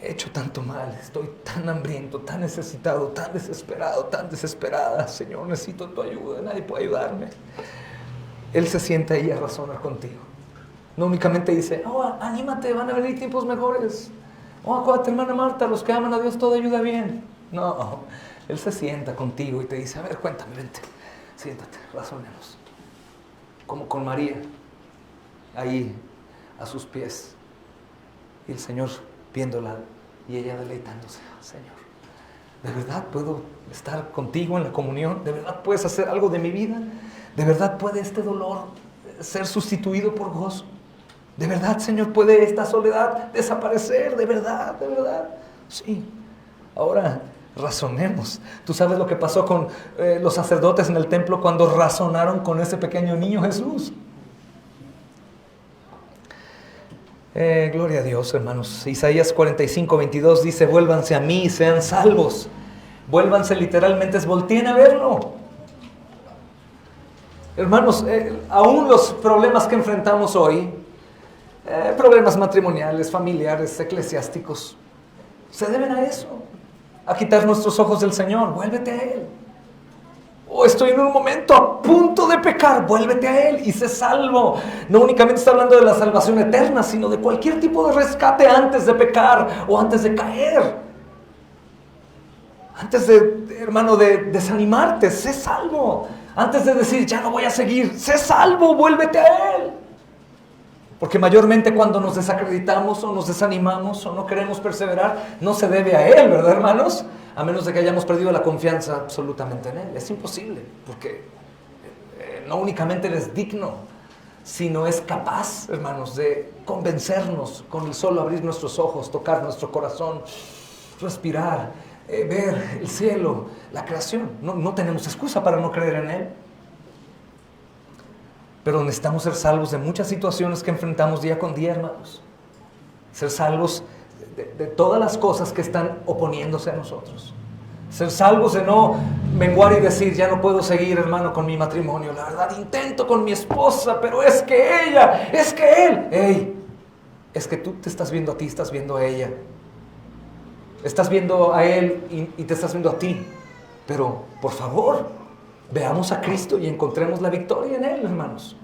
He hecho tanto mal, estoy tan hambriento, tan necesitado, tan desesperado, tan desesperada. Señor, necesito tu ayuda, nadie puede ayudarme. Él se sienta ahí a razonar contigo. No únicamente dice, oh, anímate, van a venir tiempos mejores. Oh, acuérdate, hermana Marta, los que aman a Dios todo ayuda bien. No, Él se sienta contigo y te dice, a ver, cuéntame, vente, siéntate, razonemos. Como con María, ahí a sus pies. Y el Señor viéndola y ella deleitándose. Señor, ¿de verdad puedo estar contigo en la comunión? ¿De verdad puedes hacer algo de mi vida? ¿De verdad puede este dolor ser sustituido por gozo? ¿De verdad, Señor, puede esta soledad desaparecer? ¿De verdad? ¿De verdad? Sí. Ahora razonemos. ¿Tú sabes lo que pasó con los sacerdotes en el templo cuando razonaron con ese pequeño niño Jesús? Gloria a Dios, hermanos. Isaías 45:22 dice, vuélvanse a mí y sean salvos. Vuélvanse literalmente es volteen a verlo. Hermanos, aún los problemas que enfrentamos hoy, problemas matrimoniales, familiares, eclesiásticos, se deben a eso, a quitar nuestros ojos del Señor. Vuélvete a Él. O estoy en un momento a punto de pecar, vuélvete a Él y sé salvo. No únicamente está hablando de la salvación eterna, sino de cualquier tipo de rescate antes de pecar o antes de caer. Antes de, hermano, de desanimarte, sé salvo. Antes de decir, ya no voy a seguir, sé salvo, vuélvete a Él. Porque mayormente cuando nos desacreditamos o nos desanimamos o no queremos perseverar, no se debe a Él, ¿verdad, hermanos? A menos de que hayamos perdido la confianza absolutamente en Él. Es imposible, porque no únicamente Él es digno, sino es capaz, hermanos, de convencernos con el solo abrir nuestros ojos, tocar nuestro corazón, respirar, ver el cielo, la creación. No tenemos excusa para no creer en Él. Pero necesitamos ser salvos de muchas situaciones que enfrentamos día con día, hermanos. Ser salvos de todas las cosas que están oponiéndose a nosotros. Ser salvos de no menguar y decir, ya no puedo seguir, hermano, con mi matrimonio. La verdad, intento con mi esposa, pero es que ella, es que él. Hey, es que tú te estás viendo a ti, estás viendo a ella. Estás viendo a él y te estás viendo a ti. Pero, por favor, veamos a Cristo y encontremos la victoria en Él, hermanos.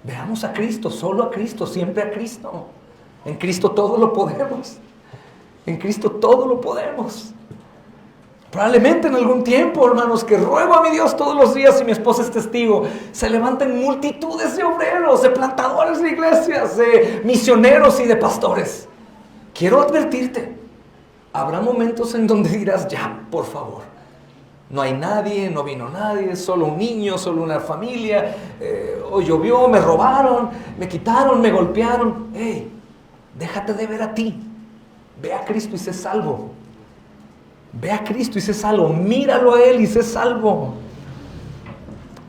Veamos a Cristo, solo a Cristo, siempre a Cristo. En Cristo todo lo podemos. En Cristo todo lo podemos. Probablemente en algún tiempo, hermanos, que ruego a mi Dios todos los días, y mi esposa es testigo, se levanten multitudes de obreros, de plantadores de iglesias, de misioneros y de pastores. Quiero advertirte, habrá momentos en donde dirás, ya, por favor. No hay nadie, no vino nadie, solo un niño, solo una familia, o llovió, me robaron, me quitaron, me golpearon. Hey, déjate de ver a ti, ve a Cristo y sé salvo. Ve a Cristo y sé salvo, míralo a Él y sé salvo.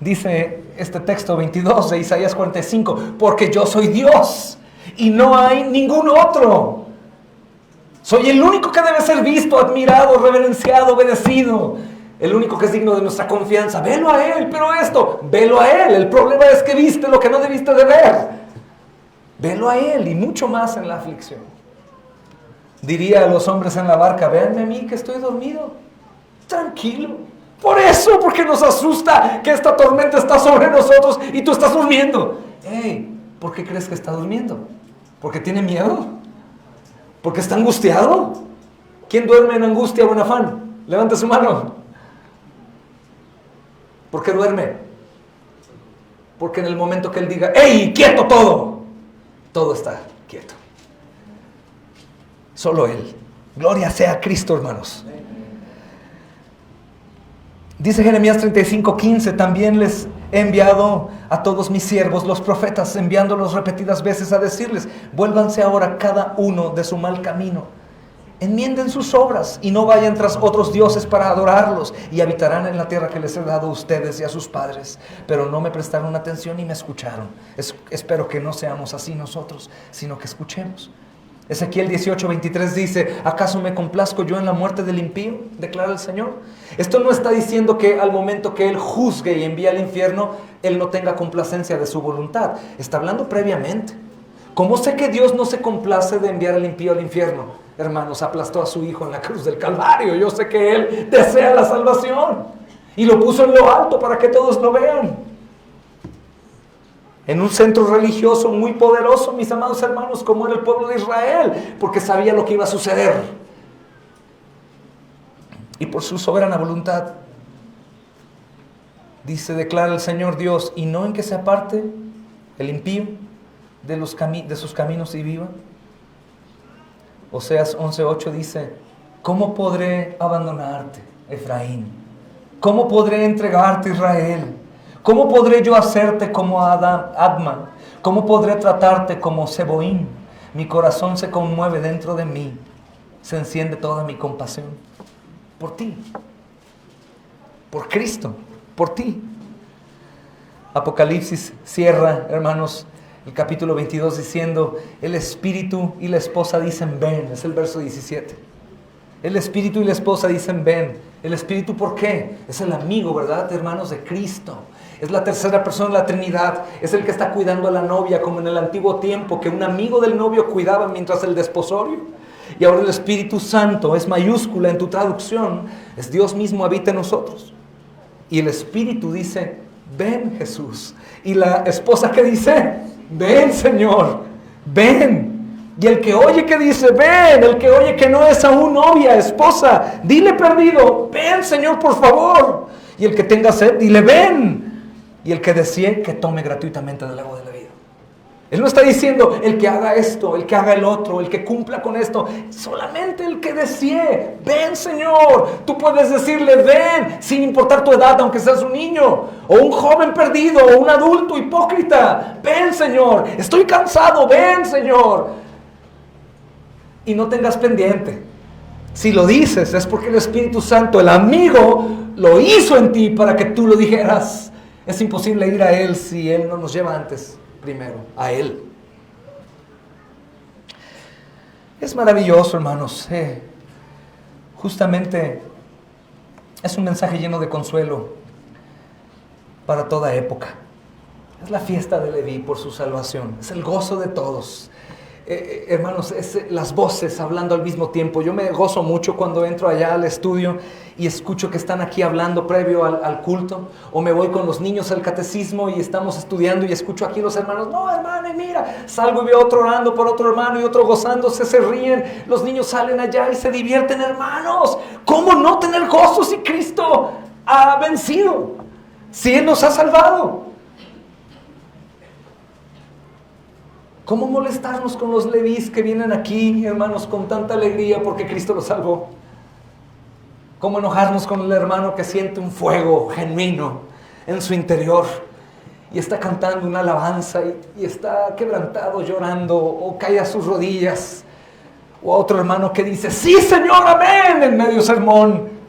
Dice este texto 22 de Isaías 45, porque yo soy Dios y no hay ningún otro. Soy el único que debe ser visto, admirado, reverenciado, obedecido. El único que es digno de nuestra confianza. Velo a Él, pero velo a Él. El problema es que viste lo que no debiste de ver. Velo a Él y mucho más en la aflicción. Diría a los hombres en la barca, véanme a mí que estoy dormido. Tranquilo. Por eso, porque nos asusta que esta tormenta está sobre nosotros y tú estás durmiendo. Hey, ¿por qué crees que está durmiendo? ¿Porque tiene miedo? ¿Porque está angustiado? ¿Quién duerme en angustia o en afán? Levante su mano. ¿Por qué duerme? Porque en el momento que él diga, ¡ey, quieto todo! Todo está quieto. Solo Él. Gloria sea a Cristo, hermanos. Dice Jeremías 35:15, también les he enviado a todos mis siervos, los profetas, enviándolos repetidas veces a decirles, vuélvanse ahora cada uno de su mal camino, enmienden sus obras y no vayan tras otros dioses para adorarlos, y habitarán en la tierra que les he dado a ustedes y a sus padres. Pero no me prestaron atención ni me escucharon. Espero que no seamos así nosotros, sino que escuchemos. Ezequiel 18:23 dice, ¿acaso me complazco yo en la muerte del impío? Declara el Señor. Esto no está diciendo que al momento que Él juzgue y envíe al infierno, Él no tenga complacencia de su voluntad. Está hablando previamente. ¿Cómo sé que Dios no se complace de enviar al impío al infierno? Hermanos, aplastó a su Hijo en la cruz del Calvario. Yo sé que Él desea la salvación y lo puso en lo alto para que todos lo vean. En un centro religioso muy poderoso, mis amados hermanos, como era el pueblo de Israel, porque sabía lo que iba a suceder. Y por su soberana voluntad, dice, declara el Señor Dios, y no en que se aparte el impío de sus caminos y viva. Oseas 11:8 dice, ¿cómo podré abandonarte, Efraín? ¿Cómo podré entregarte, Israel? ¿Cómo podré yo hacerte como Adma? ¿Cómo podré tratarte como Seboín? Mi corazón se conmueve dentro de mí, se enciende toda mi compasión. Por ti, por Cristo, por ti. Apocalipsis cierra, hermanos, el capítulo 22 diciendo, el espíritu y la esposa dicen ven, es el verso 17. El espíritu y la esposa dicen ven. El espíritu, ¿por qué? Es el amigo, ¿verdad, hermanos, de Cristo? Es la tercera persona de la Trinidad. Es el que está cuidando a la novia, como en el antiguo tiempo, que un amigo del novio cuidaba mientras el desposorio. Y ahora el Espíritu Santo, es mayúscula en tu traducción, es Dios mismo habita en nosotros. Y el Espíritu dice, ven, Jesús. Y la esposa, ¿qué dice? Ven, Señor, ven. Y el que oye que dice, ven. El que oye que no es aún novia, esposa, dile perdido, ven, Señor, por favor. Y el que tenga sed, dile, ven. Y el que desee, que tome gratuitamente del agua de la vida. Él no está diciendo el que haga esto, el que haga el otro, el que cumpla con esto. Solamente el que desee. Ven, Señor. Tú puedes decirle ven, sin importar tu edad, aunque seas un niño, o un joven perdido, o un adulto hipócrita. Ven, Señor. Estoy cansado. Ven, Señor. Y no tengas pendiente. Si lo dices, es porque el Espíritu Santo, el amigo, lo hizo en ti para que tú lo dijeras. Es imposible ir a Él si Él no nos lleva antes, primero, a Él. Es maravilloso, hermanos. Justamente es un mensaje lleno de consuelo para toda época. Es la fiesta de Leví por su salvación. Es el gozo de todos. Hermanos, es las voces hablando al mismo tiempo. Yo me gozo mucho cuando entro allá al estudio y escucho que están aquí hablando previo al culto, o me voy con los niños al catecismo y estamos estudiando y escucho aquí los hermanos, no, hermano, y mira, salgo y veo otro orando por otro hermano y otro gozándose, se ríen, los niños salen allá y se divierten, hermanos. ¿Cómo no tener gozo si Cristo ha vencido? Si Él nos ha salvado. ¿Cómo molestarnos con los levís que vienen aquí, hermanos, con tanta alegría porque Cristo los salvó? ¿Cómo enojarnos con el hermano que siente un fuego genuino en su interior y está cantando una alabanza y está quebrantado, llorando, o cae a sus rodillas? O a otro hermano que dice, sí, Señor, amén, en medio sermón.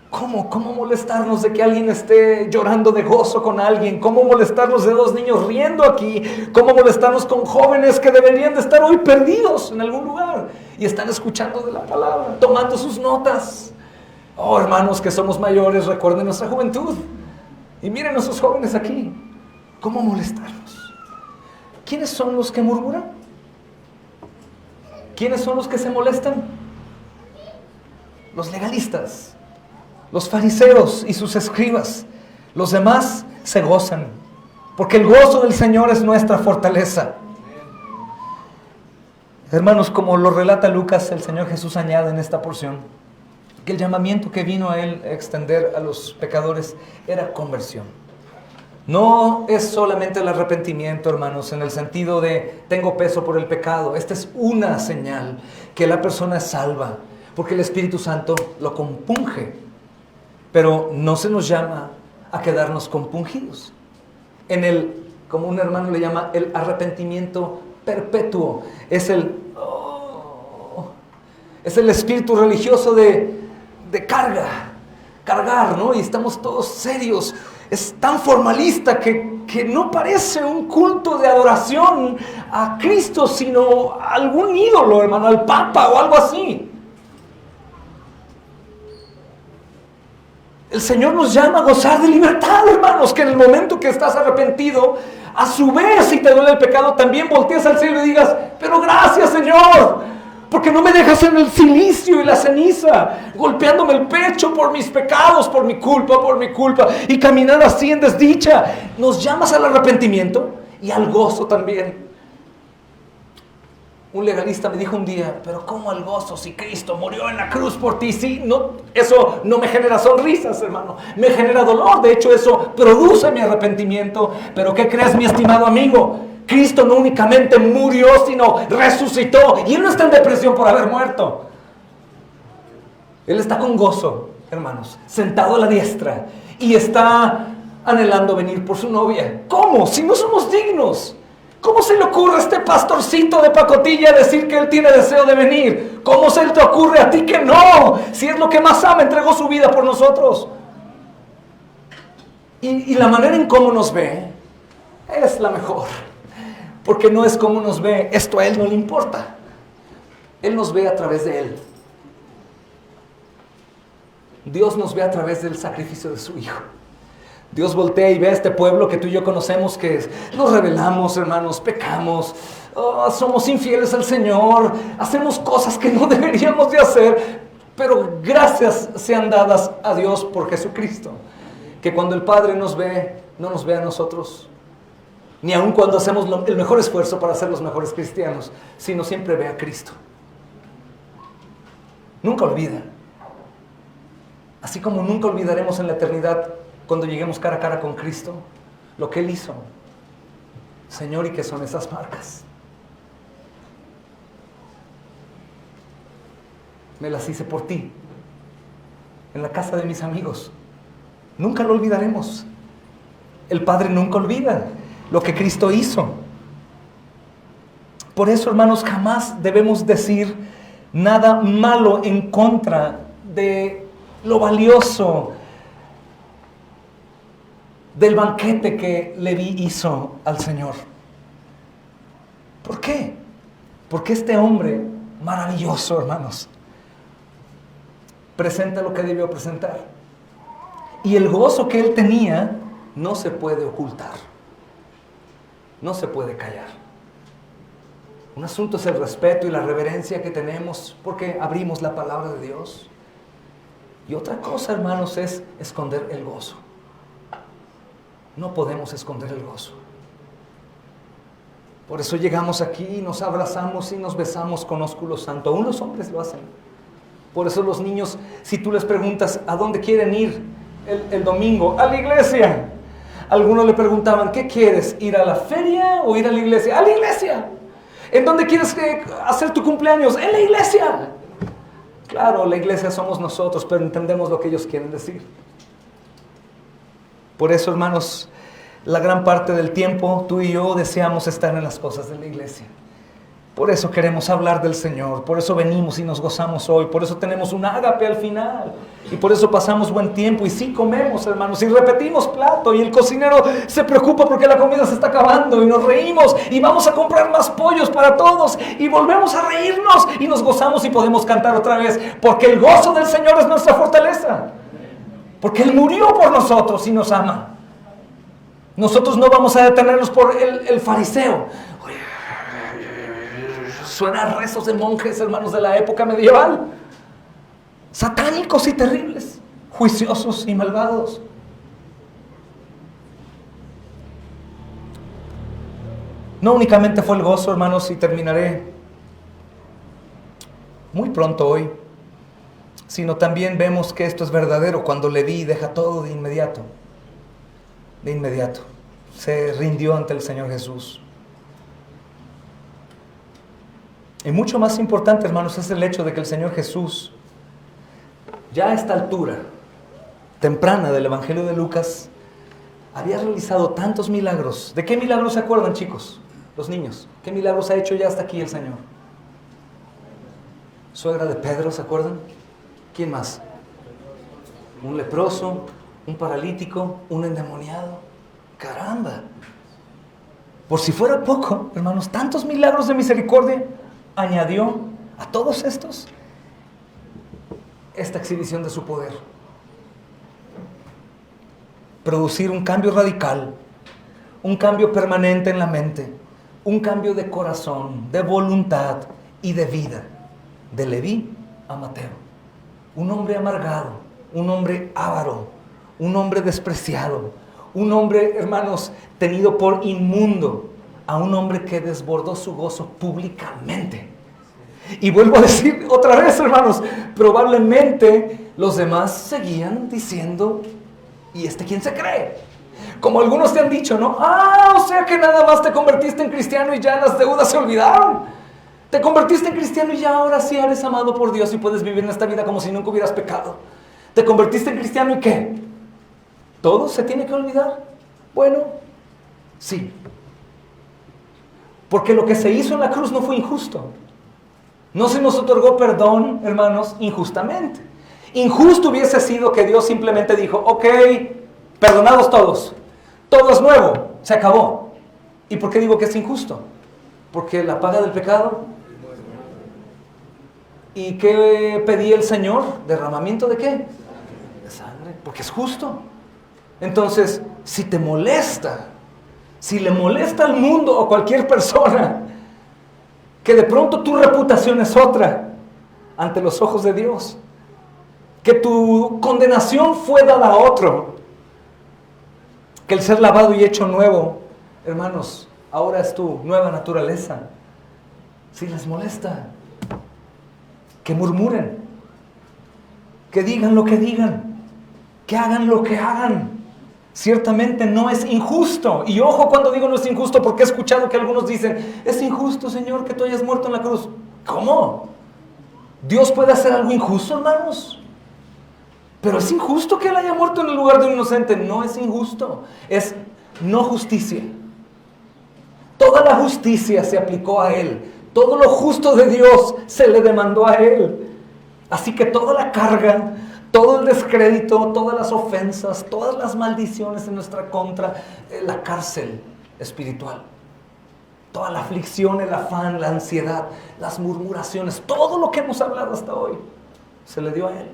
¿Cómo molestarnos de que alguien esté llorando de gozo con alguien? ¿Cómo molestarnos de dos niños riendo aquí? ¿Cómo molestarnos con jóvenes que deberían de estar hoy perdidos en algún lugar y están escuchando de la palabra, tomando sus notas? Oh, hermanos que somos mayores, recuerden nuestra juventud. Y miren a esos jóvenes aquí. ¿Cómo molestarnos? ¿Quiénes son los que murmuran? ¿Quiénes son los que se molestan? Los legalistas, los fariseos y sus escribas. Los demás se gozan, porque el gozo del Señor es nuestra fortaleza. Hermanos, como lo relata Lucas, el Señor Jesús añade en esta porción que el llamamiento que vino a Él a extender a los pecadores era conversión. No es solamente el arrepentimiento, hermanos, en el sentido de tengo peso por el pecado. Esta es una señal que la persona es salva, porque el Espíritu Santo lo compunge. Pero no se nos llama a quedarnos compungidos. Como un hermano le llama, el arrepentimiento perpetuo. Es el espíritu religioso de cargar, ¿no? Y estamos todos serios. Es tan formalista que no parece un culto de adoración a Cristo, sino a algún ídolo, hermano, al Papa o algo así. El Señor nos llama a gozar de libertad, hermanos, que en el momento que estás arrepentido, a su vez, si te duele el pecado, también voltees al cielo y digas, pero gracias, Señor, porque no me dejas en el silicio y la ceniza, golpeándome el pecho por mis pecados, por mi culpa, y caminar así en desdicha. Nos llamas al arrepentimiento y al gozo también. Un legalista me dijo un día, pero ¿cómo al gozo si Cristo murió en la cruz por ti? Sí, no, eso no me genera sonrisas, hermano, me genera dolor. De hecho, eso produce mi arrepentimiento. Pero ¿qué crees, mi estimado amigo? Cristo no únicamente murió, sino resucitó. Y Él no está en depresión por haber muerto. Él está con gozo, hermanos, sentado a la diestra, y está anhelando venir por su novia. ¿Cómo? Si no somos dignos. ¿Cómo se le ocurre a este pastorcito de pacotilla decir que Él tiene deseo de venir? ¿Cómo se te ocurre a ti que no? Si es lo que más ama, entregó su vida por nosotros. Y la manera en cómo nos ve es la mejor. Porque no es cómo nos ve, esto a Él no le importa. Él nos ve a través de Él. Dios nos ve a través del sacrificio de su Hijo. Dios voltea y ve a este pueblo que tú y yo conocemos, que nos rebelamos, hermanos, pecamos, somos infieles al Señor, hacemos cosas que no deberíamos de hacer, pero gracias sean dadas a Dios por Jesucristo, que cuando el Padre nos ve, no nos ve a nosotros, ni aun cuando hacemos el mejor esfuerzo para ser los mejores cristianos, sino siempre ve a Cristo. Nunca olvida, así como nunca olvidaremos en la eternidad, cuando lleguemos cara a cara con Cristo, lo que Él hizo. Señor, ¿y qué son esas marcas? Me las hice por ti, en la casa de mis amigos. Nunca lo olvidaremos. El Padre nunca olvida lo que Cristo hizo. Por eso, hermanos, jamás debemos decir nada malo en contra de lo valioso del banquete que Leví hizo al Señor. ¿Por qué? Porque este hombre maravilloso, hermanos, presenta lo que debió presentar. Y el gozo que él tenía no se puede ocultar. No se puede callar. Un asunto es el respeto y la reverencia que tenemos porque abrimos la palabra de Dios. Y otra cosa, hermanos, es esconder el gozo. No podemos esconder el gozo. Por eso llegamos aquí, nos abrazamos y nos besamos con ósculo santo. Aún los hombres lo hacen. Por eso los niños, si tú les preguntas a dónde quieren ir el domingo, a la iglesia. Algunos le preguntaban, ¿qué quieres? ¿Ir a la feria o ir a la iglesia? ¡A la iglesia! ¿En dónde quieres hacer tu cumpleaños? ¡En la iglesia! Claro, la iglesia somos nosotros, pero entendemos lo que ellos quieren decir. Por eso, hermanos, la gran parte del tiempo tú y yo deseamos estar en las cosas de la iglesia. Por eso queremos hablar del Señor, por eso venimos y nos gozamos hoy, por eso tenemos un ágape al final, y por eso pasamos buen tiempo, y sí comemos, hermanos, y repetimos plato, y el cocinero se preocupa porque la comida se está acabando, y nos reímos, y vamos a comprar más pollos para todos, y volvemos a reírnos, y nos gozamos y podemos cantar otra vez, porque el gozo del Señor es nuestra fortaleza, porque Él murió por nosotros y nos ama. Nosotros no vamos a detenernos por el fariseo. Suena a rezos de monjes, hermanos, de la época medieval. Satánicos y terribles, juiciosos y malvados. No únicamente fue el gozo, hermanos, y terminaré. muy pronto hoy, sino también vemos que esto es verdadero cuando Leví deja todo de inmediato. De inmediato. Se rindió ante el Señor Jesús. Y mucho más importante, hermanos, es el hecho de que el Señor Jesús, ya a esta altura temprana del Evangelio de Lucas, había realizado tantos milagros. ¿De qué milagros se acuerdan, chicos? Los niños. ¿Qué milagros ha hecho ya hasta aquí el Señor? Suegra de Pedro, ¿se acuerdan? ¿Quién más? Un leproso, un paralítico, un endemoniado. ¡Caramba! Por si fuera poco, hermanos, tantos milagros de misericordia añadió a todos estos esta exhibición de su poder. Producir un cambio radical, un cambio permanente en la mente, un cambio de corazón, de voluntad y de vida, de Leví a Mateo. Un hombre amargado, un hombre avaro, un hombre despreciado, un hombre, hermanos, tenido por inmundo, a un hombre que desbordó su gozo públicamente. Y vuelvo a decir otra vez, hermanos, probablemente los demás seguían diciendo, ¿y este quién se cree? Como algunos te han dicho, ¿no? O sea que nada más te convertiste en cristiano y ya las deudas se olvidaron. Te convertiste en cristiano y ya ahora sí eres amado por Dios y puedes vivir en esta vida como si nunca hubieras pecado. Te convertiste en cristiano y ¿qué? ¿Todo se tiene que olvidar? Bueno, sí. Porque lo que se hizo en la cruz no fue injusto. No se nos otorgó perdón, hermanos, injustamente. Injusto hubiese sido que Dios simplemente dijo, ok, perdonados todos, todo es nuevo, se acabó. ¿Y por qué digo que es injusto? Porque la paga del pecado. ¿Y qué pedía el Señor? ¿Derramamiento de qué? De sangre, porque es justo. Entonces, si te molesta, si le molesta al mundo o cualquier persona, que de pronto tu reputación es otra ante los ojos de Dios, que tu condenación fue dada a otro, que el ser lavado y hecho nuevo, hermanos, ahora es tu nueva naturaleza. Si les molesta, que murmuren, que digan lo que digan, que hagan lo que hagan. Ciertamente no es injusto. Y ojo cuando digo no es injusto, porque he escuchado que algunos dicen, es injusto, Señor, que tú hayas muerto en la cruz. ¿Cómo? ¿Dios puede hacer algo injusto, hermanos? Pero es injusto que Él haya muerto en el lugar de un inocente. No es injusto, es no justicia. Toda la justicia se aplicó a Él. Todo lo justo de Dios se le demandó a Él. Así que toda la carga, todo el descrédito, todas las ofensas, todas las maldiciones en nuestra contra, la cárcel espiritual, toda la aflicción, el afán, la ansiedad, las murmuraciones, todo lo que hemos hablado hasta hoy, se le dio a Él.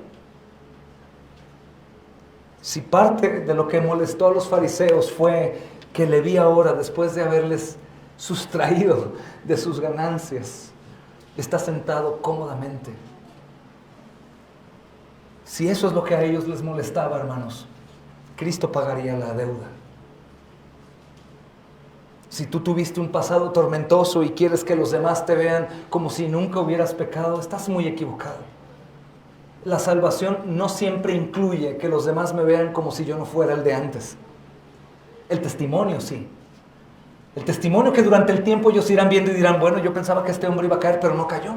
Si parte de lo que molestó a los fariseos fue que Leví ahora, después de haberles sustraído de sus ganancias, está sentado cómodamente. Si eso es lo que a ellos les molestaba, hermanos, Cristo pagaría la deuda. Si tú tuviste un pasado tormentoso y quieres que los demás te vean como si nunca hubieras pecado, estás muy equivocado. La salvación no siempre incluye que los demás me vean como si yo no fuera el de antes. El testimonio sí. El testimonio que durante el tiempo ellos irán viendo y dirán, bueno, yo pensaba que este hombre iba a caer, pero no cayó.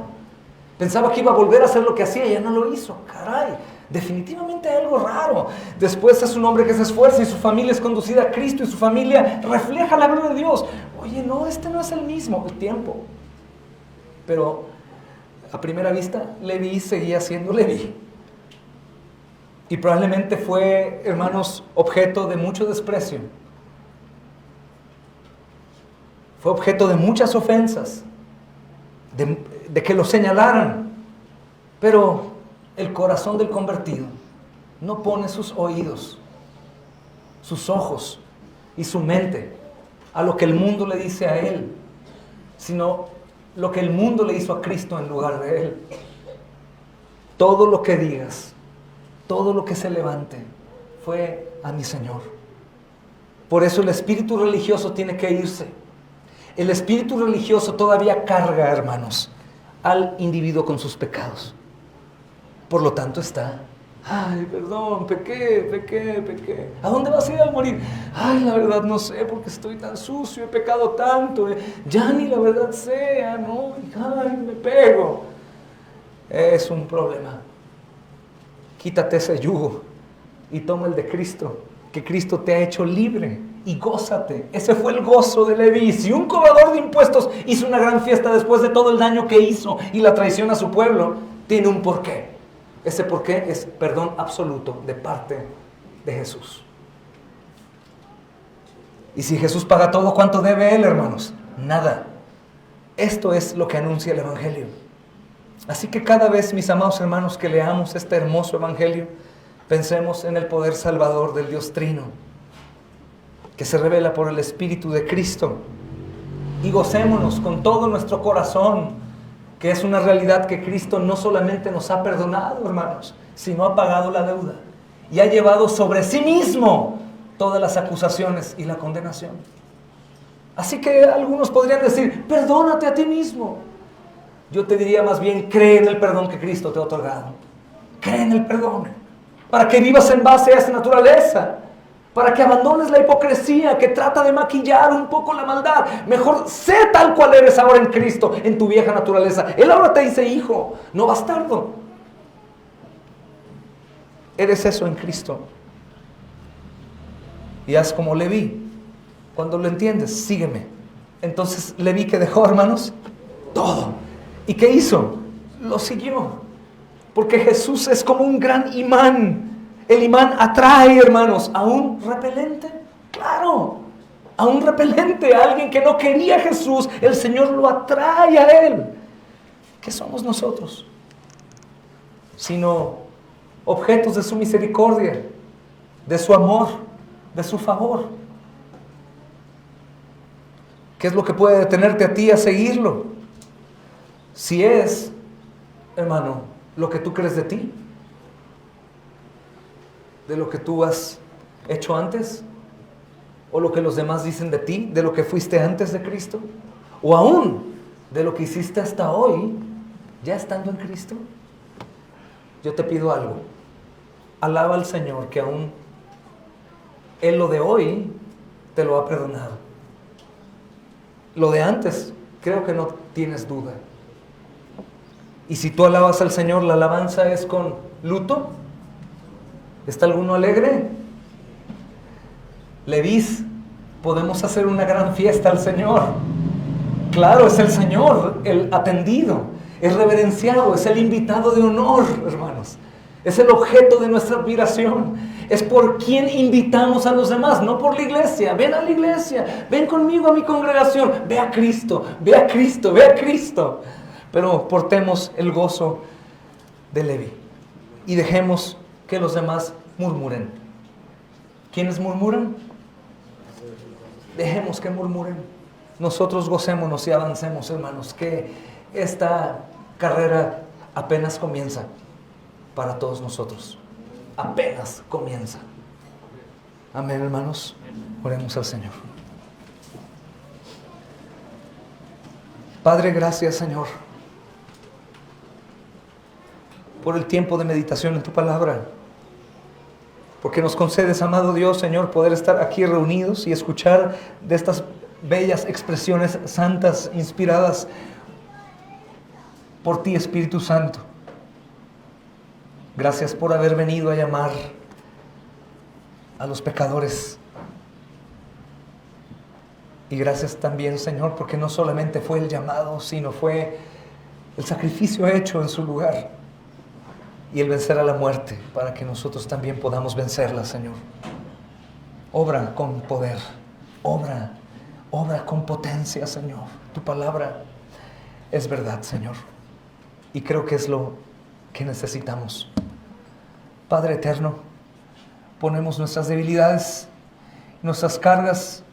Pensaba que iba a volver a hacer lo que hacía y ya no lo hizo. Caray, definitivamente hay algo raro. Después es un hombre que se esfuerza y su familia es conducida a Cristo y su familia refleja la gloria de Dios. Oye, no, este no es el mismo, el tiempo. Pero a primera vista, Leví seguía siendo Leví. Y probablemente fue, hermanos, objeto de mucho desprecio. Fue objeto de muchas ofensas, de que lo señalaran. Pero el corazón del convertido no pone sus oídos, sus ojos y su mente a lo que el mundo le dice a él, sino lo que el mundo le hizo a Cristo en lugar de él. Todo lo que digas, todo lo que se levante, fue a mi Señor. Por eso el espíritu religioso tiene que irse. El espíritu religioso todavía carga, hermanos, al individuo con sus pecados. Por lo tanto está, ay, perdón, pequé. ¿A dónde vas a ir a morir? Ay, la verdad no sé, porque estoy tan sucio, he pecado tanto, ya ni la verdad sé, no, ay, me pego. Es un problema. Quítate ese yugo y toma el de Cristo, que Cristo te ha hecho libre, y gózate. Ese fue el gozo de Leví. Si un cobrador de impuestos hizo una gran fiesta después de todo el daño que hizo y la traición a su pueblo, tiene un porqué. Ese porqué es perdón absoluto de parte de Jesús. Y si Jesús paga todo, ¿cuánto debe Él, hermanos? Nada. Esto es lo que anuncia el Evangelio. Así que cada vez, mis amados hermanos, que leamos este hermoso Evangelio, pensemos en el poder salvador del Dios Trino, que se revela por el Espíritu de Cristo, y gocémonos con todo nuestro corazón, que es una realidad que Cristo no solamente nos ha perdonado, hermanos, sino ha pagado la deuda y ha llevado sobre sí mismo todas las acusaciones y la condenación. Así que algunos podrían decir, perdónate a ti mismo. Yo te diría más bien, cree en el perdón que Cristo te ha otorgado. Cree en el perdón, para que vivas en base a esa naturaleza, para que abandones la hipocresía que trata de maquillar un poco la maldad. Mejor sé tal cual eres ahora en Cristo, en tu vieja naturaleza. Él ahora te dice hijo, no bastardo. Eres eso en Cristo. Y haz como Leví. Cuando lo entiendes, sígueme. Entonces Leví, ¿qué dejó, hermanos? Todo. ¿Y qué hizo? Lo siguió. Porque Jesús es como un gran imán. El imán atrae, hermanos, a un repelente. Claro, a un repelente, a alguien que no quería a Jesús. El Señor lo atrae a Él. ¿Qué somos nosotros? Sino objetos de su misericordia, de su amor, de su favor. ¿Qué es lo que puede detenerte a ti a seguirlo? Si es, hermano, lo que tú crees de ti, de lo que tú has hecho antes, o lo que los demás dicen de ti, de lo que fuiste antes de Cristo, o aún de lo que hiciste hasta hoy, ya estando en Cristo. Yo te pido algo. Alaba al Señor que aún Él lo de hoy te lo ha perdonado. Lo de antes, creo que no tienes duda. Y si tú alabas al Señor, la alabanza es con luto. ¿Está alguno alegre? Levís, podemos hacer una gran fiesta al Señor. Claro, es el Señor, el atendido, es reverenciado, es el invitado de honor, hermanos. Es el objeto de nuestra admiración. Es por quien invitamos a los demás, no por la iglesia. Ven a la iglesia, ven conmigo a mi congregación. Ve a Cristo, ve a Cristo, ve a Cristo. Pero portemos el gozo de Leví y dejemos que los demás murmuren. ¿Quiénes murmuran? Dejemos que murmuren. Nosotros gocémonos y avancemos, hermanos, que esta carrera apenas comienza para todos nosotros. Apenas comienza. Amén, hermanos. Oremos al Señor. Padre, gracias, Señor, por el tiempo de meditación en tu palabra, porque nos concedes, amado Dios, Señor, poder estar aquí reunidos y escuchar de estas bellas expresiones santas, inspiradas por ti, Espíritu Santo. Gracias por haber venido a llamar a los pecadores. Y gracias también, Señor, porque no solamente fue el llamado, sino fue el sacrificio hecho en su lugar y el vencer a la muerte para que nosotros también podamos vencerla, Señor. Obra con poder, obra con potencia, Señor. Tu palabra es verdad, Señor, y creo que es lo que necesitamos. Padre eterno, ponemos nuestras debilidades, nuestras cargas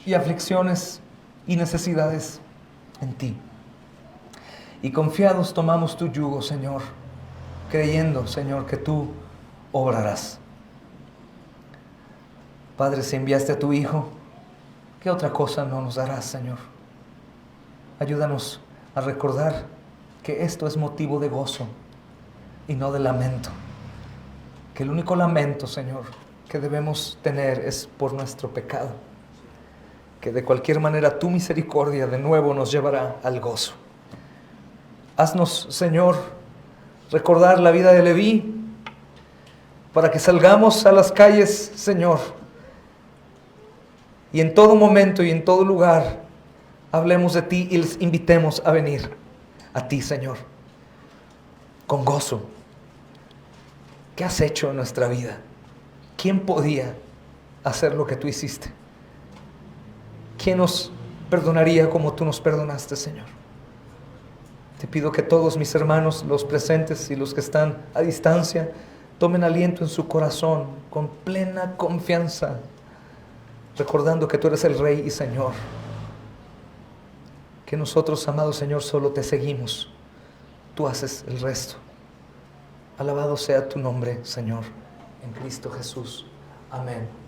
y aflicciones y necesidades en ti. Y confiados tomamos tu yugo, Señor, creyendo, Señor, que tú obrarás. Padre, si enviaste a tu Hijo, ¿qué otra cosa no nos darás, Señor? Ayúdanos a recordar que esto es motivo de gozo y no de lamento. Que el único lamento, Señor, que debemos tener es por nuestro pecado. Que de cualquier manera tu misericordia de nuevo nos llevará al gozo. Haznos, Señor, recordar la vida de Leví, para que salgamos a las calles, Señor, y en todo momento y en todo lugar hablemos de ti y les invitemos a venir a ti, Señor, con gozo. ¿Qué has hecho en nuestra vida? ¿Quién podía hacer lo que tú hiciste? ¿Quién nos perdonaría como tú nos perdonaste, Señor? Te pido que todos mis hermanos, los presentes y los que están a distancia, tomen aliento en su corazón con plena confianza, recordando que tú eres el Rey y Señor. Que nosotros, amado Señor, solo te seguimos. Tú haces el resto. Alabado sea tu nombre, Señor, en Cristo Jesús. Amén.